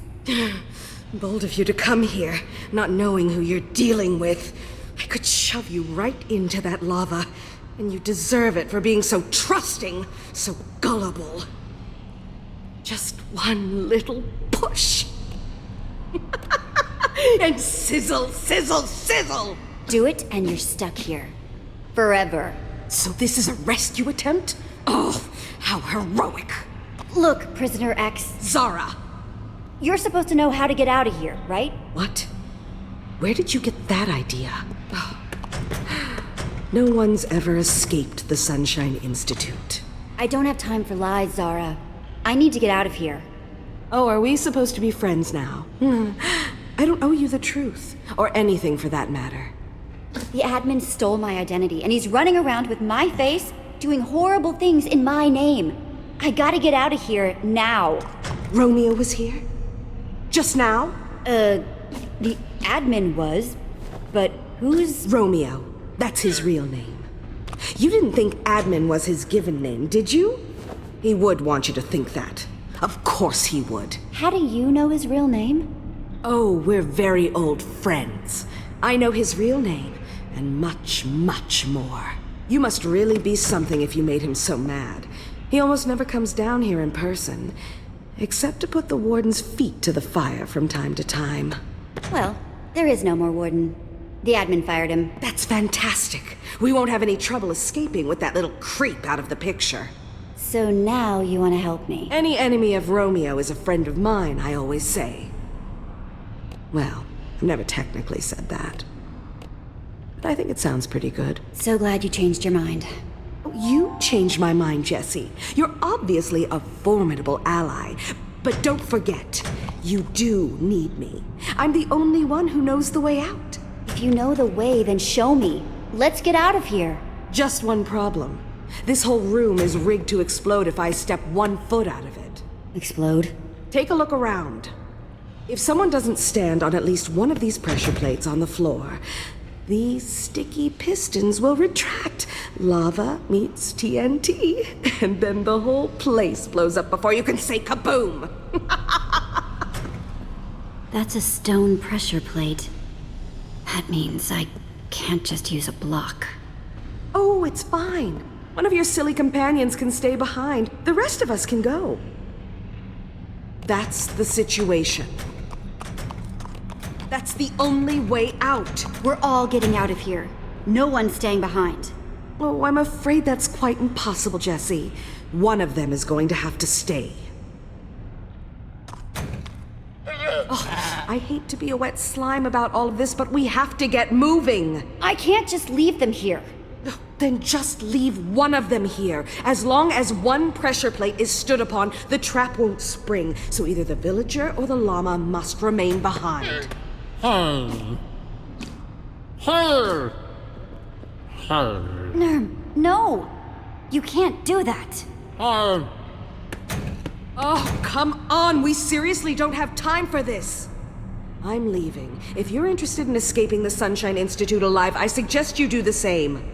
Bold of you to come here, not knowing who you're dealing with. I could shove you right into that lava, and you deserve it for being so trusting, so gullible. Just one little push. And sizzle, sizzle, sizzle! Do it and you're stuck here. Forever. So this is a rescue attempt? Oh, how heroic. Look, Prisoner X. Zara! You're supposed to know how to get out of here, right? What? Where did you get that idea? Oh. No one's ever escaped the Sunshine Institute. I don't have time for lies, Zara. I need to get out of here. Oh, are we supposed to be friends now? I don't owe you the truth, or anything for that matter. The admin stole my identity, and he's running around with my face, doing horrible things in my name. I gotta get out of here now. Romeo was here? Just now? The admin was, but who's... Romeo. That's his real name. You didn't think admin was his given name, did you? He would want you to think that. Of course he would. How do you know his real name? Oh, we're very old friends. I know his real name, and much, much more. You must really be something if you made him so mad. He almost never comes down here in person, except to put the warden's feet to the fire from time to time. Well, there is no more warden. The admin fired him. That's fantastic. We won't have any trouble escaping with that little creep out of the picture. So now you want to help me? Any enemy of Romeo is a friend of mine, I always say. Well, I've never technically said that. But I think it sounds pretty good. So glad you changed your mind. You changed my mind, Jessie. You're obviously a formidable ally. But don't forget, you do need me. I'm the only one who knows the way out. If you know the way, then show me. Let's get out of here. Just one problem. This whole room is rigged to explode if I step 1 foot out of it. Explode? Take a look around. If someone doesn't stand on at least one of these pressure plates on the floor, these sticky pistons will retract. Lava meets TNT, and then the whole place blows up before you can say kaboom! That's a stone pressure plate. That means I can't just use a block. Oh, it's fine. One of your silly companions can stay behind. The rest of us can go. That's the situation. That's the only way out. We're all getting out of here. No one's staying behind. Oh, I'm afraid that's quite impossible, Jessie. One of them is going to have to stay. Oh, I hate to be a wet slime about all of this, but we have to get moving. I can't just leave them here. Then just leave one of them here. As long as one pressure plate is stood upon, the trap won't spring. So either the villager or the llama must remain behind. Hey. Nerm, no! You can't do that. Oh, come on! We seriously don't have time for this! I'm leaving. If you're interested in escaping the Sunshine Institute alive, I suggest you do the same.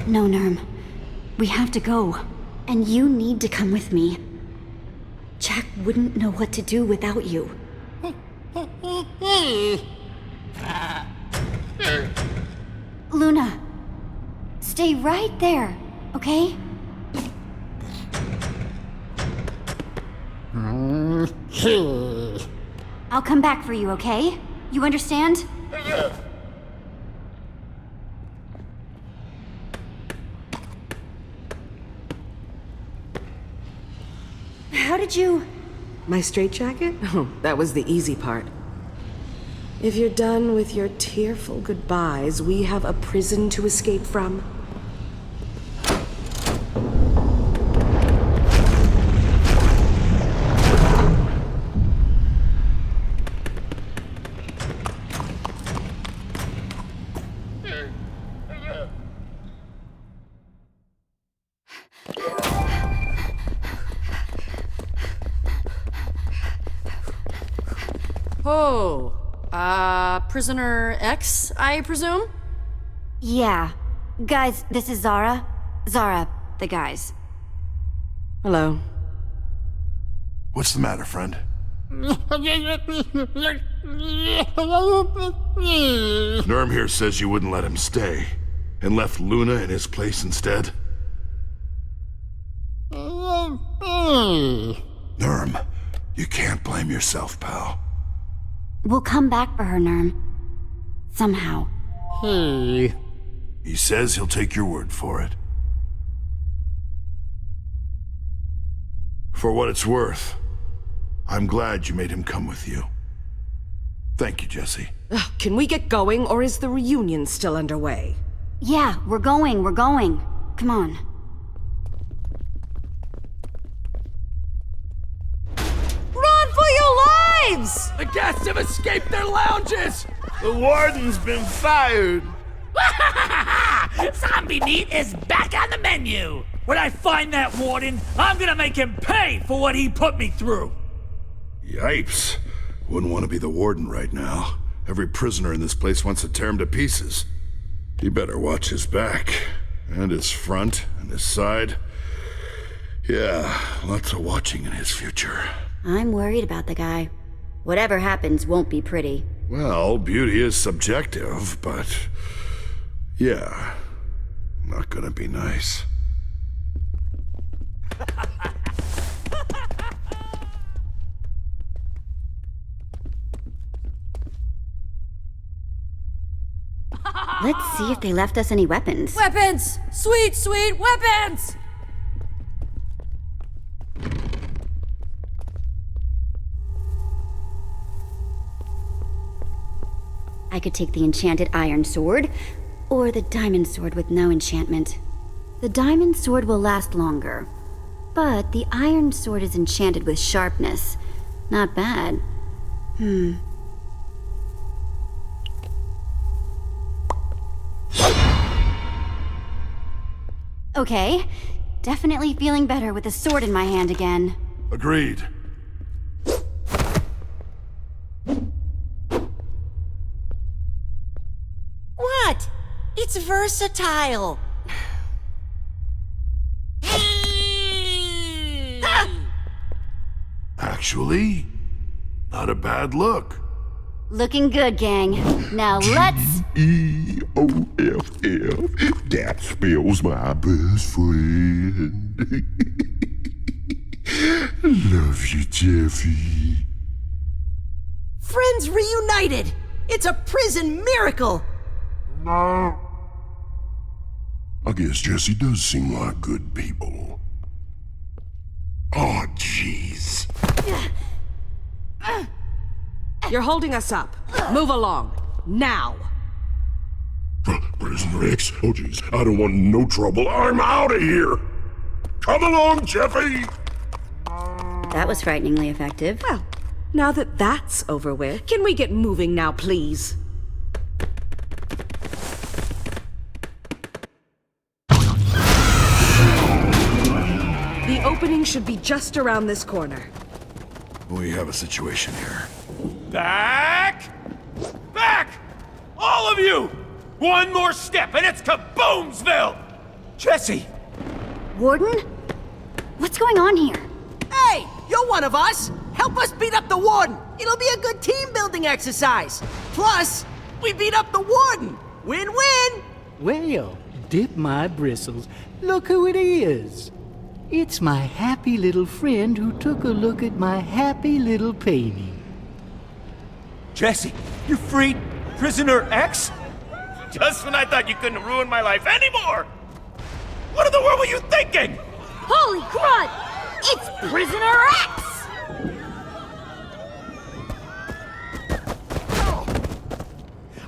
No, Nerm. We have to go. And you need to come with me. Jack wouldn't know what to do without you. Luna, stay right there, okay? I'll come back for you, okay? You understand? How did you... My straitjacket? Oh, that was the easy part. If you're done with your tearful goodbyes, we have a prison to escape from. Oh, Prisoner X, I presume? Yeah. Guys, this is Zara. Zara, the guys. Hello. What's the matter, friend? Nerm here says you wouldn't let him stay, and left Luna in his place instead. Nerm, you can't blame yourself, pal. We'll come back for her, Nerm. Somehow. He says he'll take your word for it. For what it's worth, I'm glad you made him come with you. Thank you, Jesse. Can we get going, or is the reunion still underway? Yeah, we're going. Come on. Run for your lives! The guests have escaped their lounges! The warden's been fired. Zombie meat is back on the menu! When I find that warden, I'm gonna make him pay for what he put me through! Yipes. Wouldn't want to be the warden right now. Every prisoner in this place wants to tear him to pieces. He better watch his back. And his front, and his side. Yeah, lots of watching in his future. I'm worried about the guy. Whatever happens won't be pretty. Well, beauty is subjective, but... yeah, not gonna be nice. Let's see if they left us any weapons. Weapons! Sweet, sweet weapons! I could take the enchanted iron sword, or the diamond sword with no enchantment. The diamond sword will last longer, but the iron sword is enchanted with sharpness. Not bad. Okay, definitely feeling better with a sword in my hand again. Agreed. What? It's versatile. Actually, not a bad look. Looking good, gang. Now let's... EOFF. That spells my best friend. Love you, Jeffy. Friends reunited! It's a prison miracle! No. I guess Jesse does seem like good people. Oh, jeez. You're holding us up. Move along. Now. Prisoner X? Oh, jeez. I don't want no trouble. I'm out of here. Come along, Jeffy. That was frighteningly effective. Well, now that that's over with, can we get moving now, please? The opening should be just around this corner. We have a situation here. Back! Back! All of you! One more step and it's kaboomsville! Jesse! Warden? What's going on here? Hey, you're one of us! Help us beat up the Warden! It'll be a good team-building exercise! Plus, we beat up the Warden! Win-win! Well, dip my bristles. Look who it is. It's my happy little friend who took a look at my happy little painting. Jesse, you freed Prisoner X? Just when I thought you couldn't ruin my life anymore! What in the world were you thinking? Holy crud! It's Prisoner X!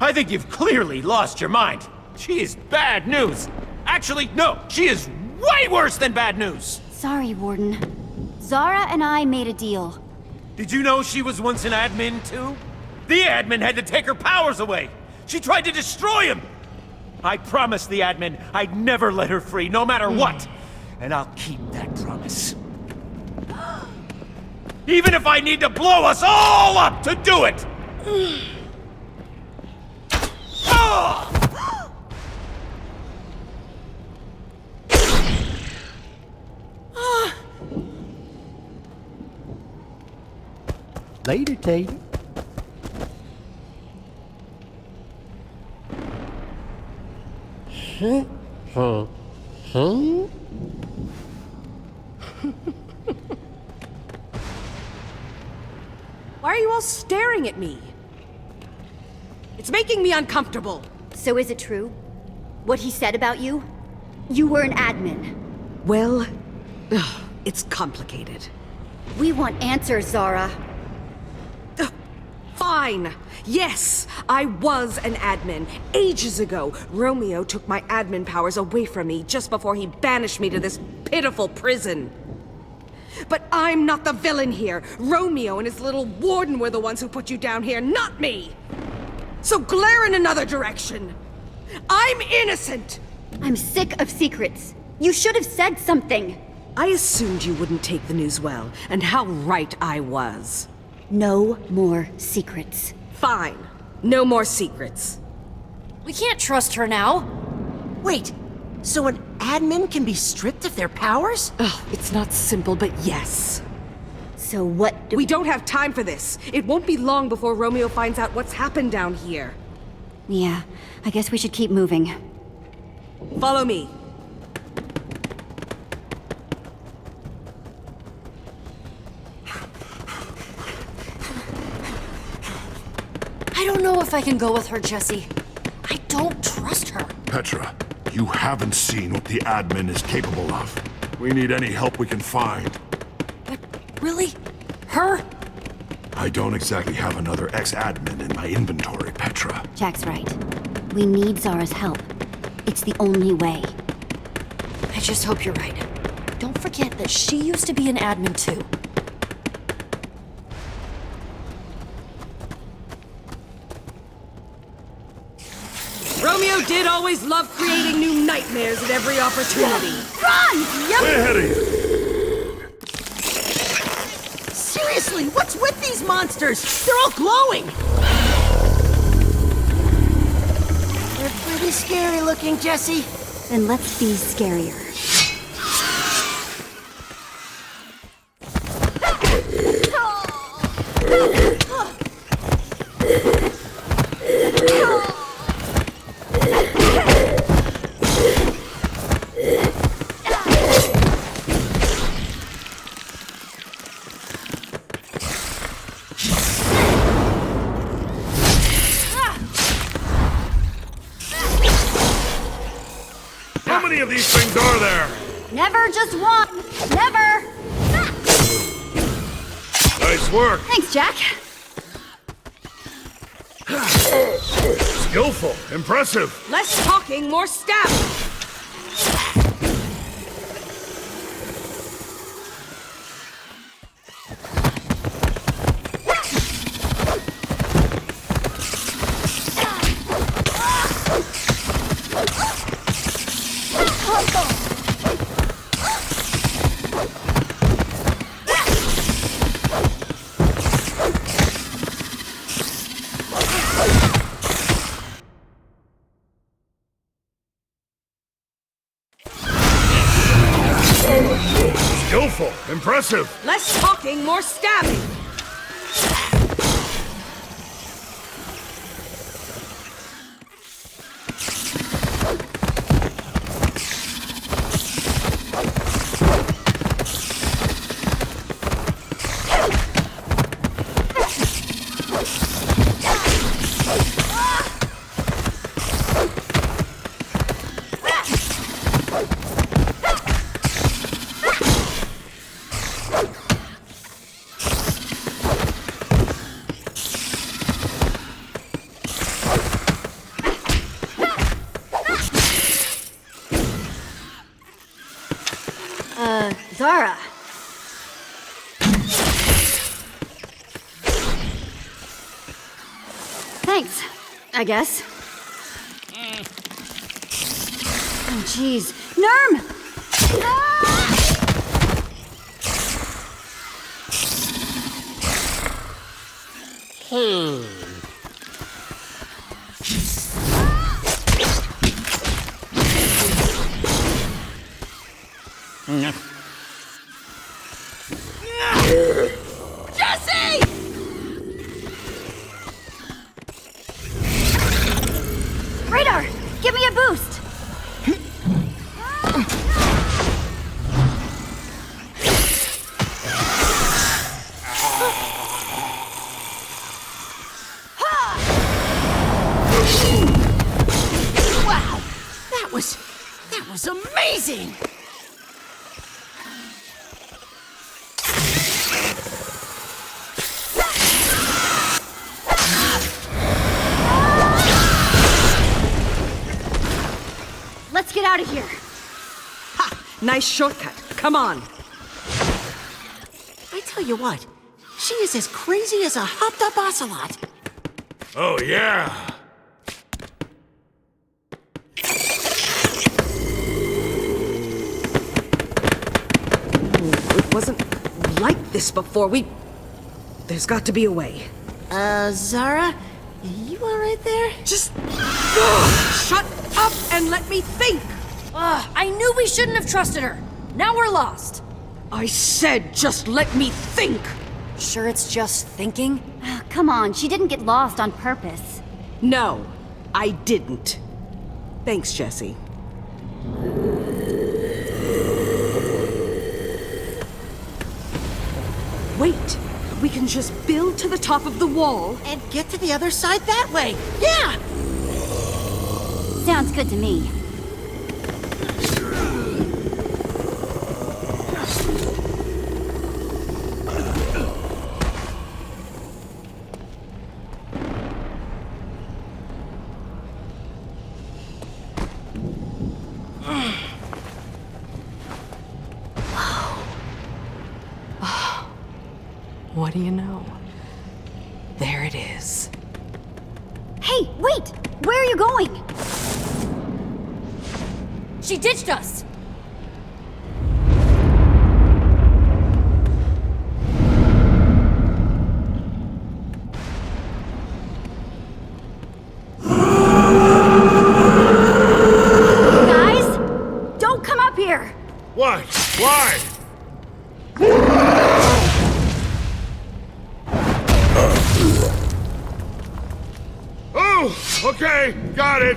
I think you've clearly lost your mind. She is bad news. Actually, no, she is way worse than bad news. Sorry, Warden. Zara and I made a deal. Did you know she was once an admin, too? The admin had to take her powers away. She tried to destroy him. I promised the admin I'd never let her free, no matter what. And I'll keep that promise. Even if I need to blow us all up to do it! Later, Tater. Why are you all staring at me? It's making me uncomfortable. So is it true? What he said about you? You were an admin. Well, it's complicated. We want answers, Zara. Fine. Yes, I was an admin. Ages ago, Romeo took my admin powers away from me just before he banished me to this pitiful prison. But I'm not the villain here. Romeo and his little warden were the ones who put you down here, not me. So glare in another direction. I'm innocent. I'm sick of secrets. You should have said something. I assumed you wouldn't take the news well, and how right I was. No more secrets. Fine. No more secrets. We can't trust her now. Wait, so an admin can be stripped of their powers? Oh, it's not simple, but yes. So what do we don't have time for this. It won't be long before Romeo finds out what's happened down here. Yeah, I guess we should keep moving. Follow me. I don't know if I can go with her, Jesse. I don't trust her. Petra, you haven't seen what the admin is capable of. We need any help we can find. But really? Her? I don't exactly have another ex-admin in my inventory, Petra. Jack's right. We need Zara's help. It's the only way. I just hope you're right. Don't forget that she used to be an admin too. Romeo did always love creating new nightmares at every opportunity. Run! Way ahead of you! Seriously, what's with these monsters? They're all glowing! They're pretty scary looking, Jesse. Then let's be scarier. How many of these things are there? Never just one! Never! Nice work. Thanks, Jack. Skillful. Impressive. Less talking, more stabbing. Powerful. Impressive. Less talking, more stabbing. Zara. Thanks, I guess. Oh, jeez. Nerm! Jesse! Radar, give me a boost! Wow! That was amazing! Let's get out of here. Ha! Nice shortcut. Come on. I tell you what, she is as crazy as a hopped-up ocelot. Oh, yeah. It wasn't like this before. There's got to be a way. Zara? You alright there? Just... shut up and let me think! I knew we shouldn't have trusted her. Now we're lost. I said just let me think! Sure it's just thinking? Come on, she didn't get lost on purpose. No, I didn't. Thanks, Jesse. Wait, we can just build to the top of the wall. And get to the other side that way. Yeah! Sounds good to me. What do you know? There it is. Hey, wait! Where are you going? She ditched us! Guys! Don't come up here! What? Why? Oh, okay, got it.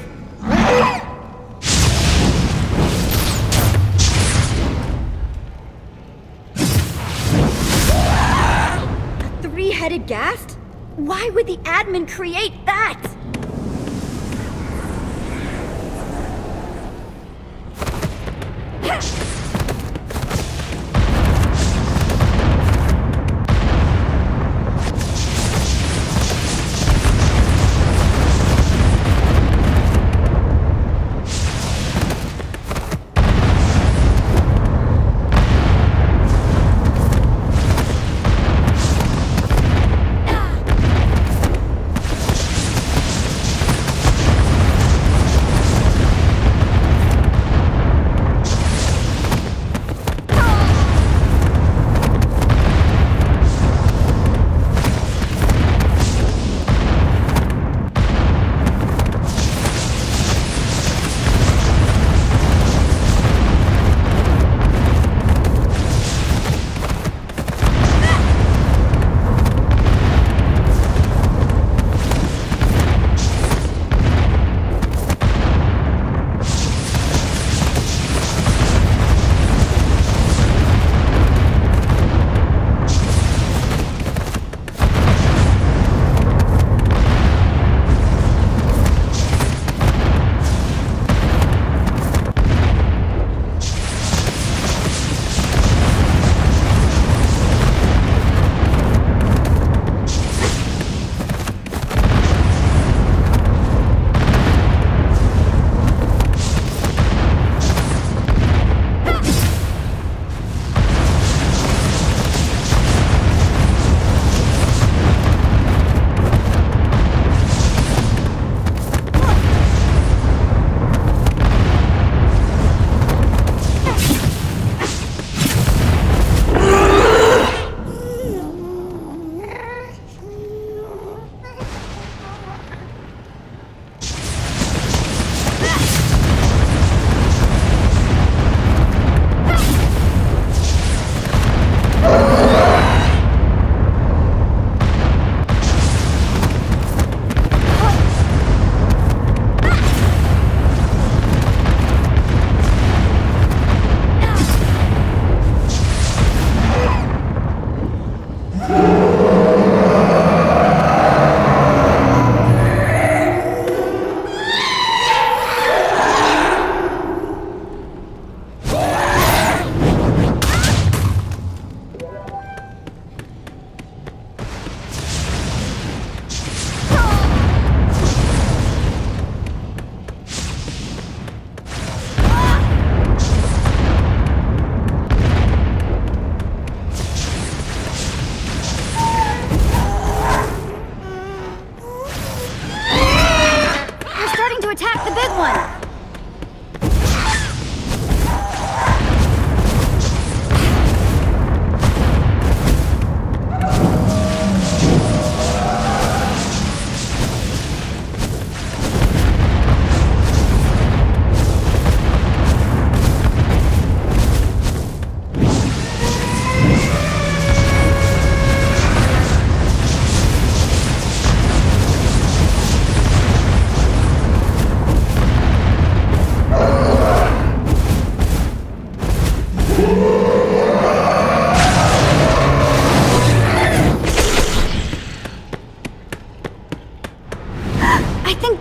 A three-headed ghast? Why would the admin create that?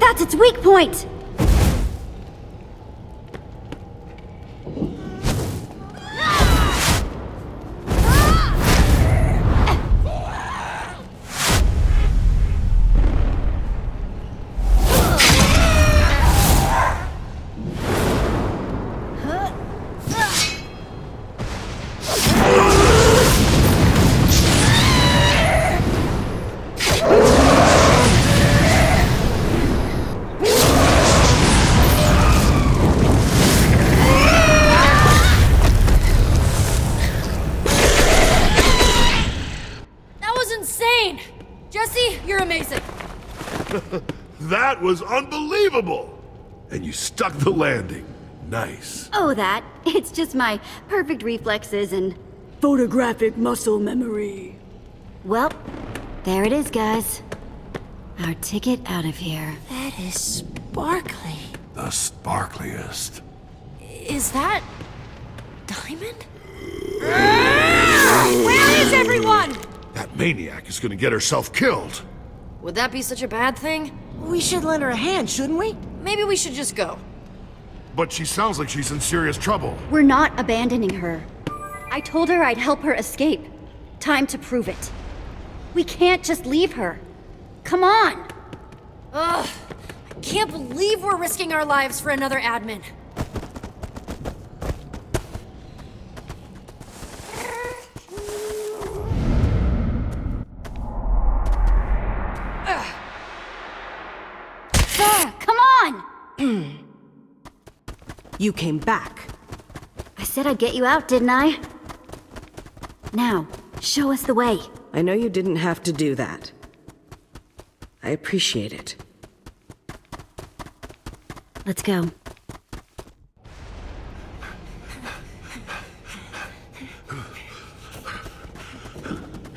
That's its weak point! That was unbelievable! And you stuck the landing. Nice. Oh, that. It's just my perfect reflexes and photographic muscle memory. Well, there it is, guys. Our ticket out of here. That is sparkly. The sparkliest. Is that... Diamond? Where is everyone? That maniac is gonna get herself killed. Would that be such a bad thing? We should lend her a hand, shouldn't we? Maybe we should just go. But she sounds like she's in serious trouble. We're not abandoning her. I told her I'd help her escape. Time to prove it. We can't just leave her. Come on! Ugh, I can't believe we're risking our lives for another admin. Come on! You came back. I said I'd get you out, didn't I? Now, show us the way. I know you didn't have to do that. I appreciate it. Let's go.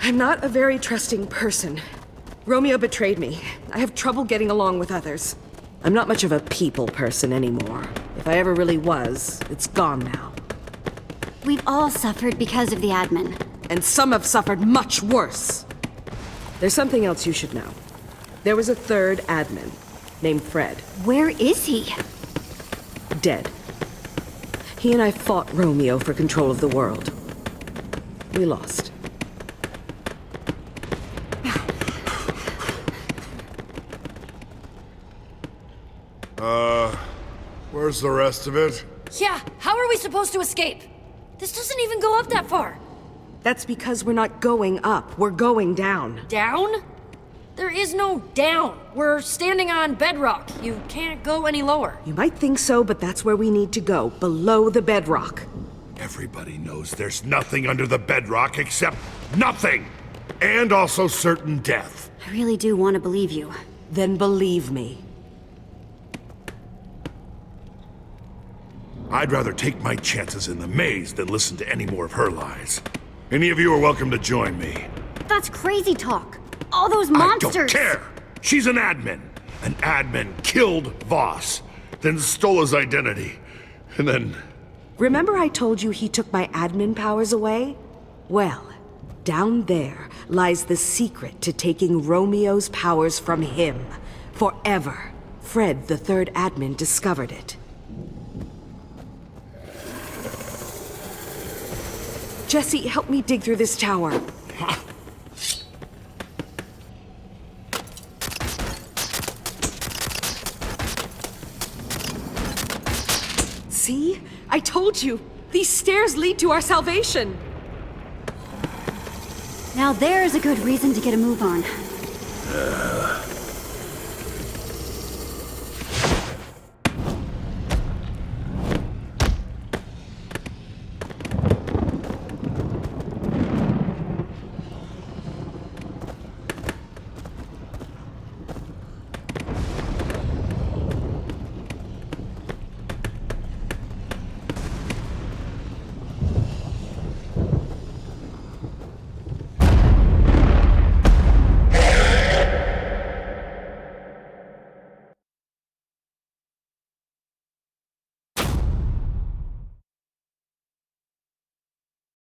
I'm not a very trusting person. Romeo betrayed me. I have trouble getting along with others. I'm not much of a people person anymore. If I ever really was, it's gone now. We've all suffered because of the admin. And some have suffered much worse. There's something else you should know. There was a third admin, named Fred. Where is he? Dead. He and I fought Romeo for control of the world. We lost. Where's the rest of it? Yeah, how are we supposed to escape? This doesn't even go up that far. That's because we're not going up, we're going down. Down? There is no down. We're standing on bedrock. You can't go any lower. You might think so, but that's where we need to go, below the bedrock. Everybody knows there's nothing under the bedrock except nothing! And also certain death. I really do want to believe you. Then believe me. I'd rather take my chances in the maze than listen to any more of her lies. Any of you are welcome to join me. That's crazy talk. All those monsters! I don't care! She's an admin. An admin killed Voss, then stole his identity, and then... Remember I told you he took my admin powers away? Well, down there lies the secret to taking Romeo's powers from him. Forever. Fred, the third admin, discovered it. Jesse, help me dig through this tower. See? I told you! These stairs lead to our salvation! Now there's a good reason to get a move on.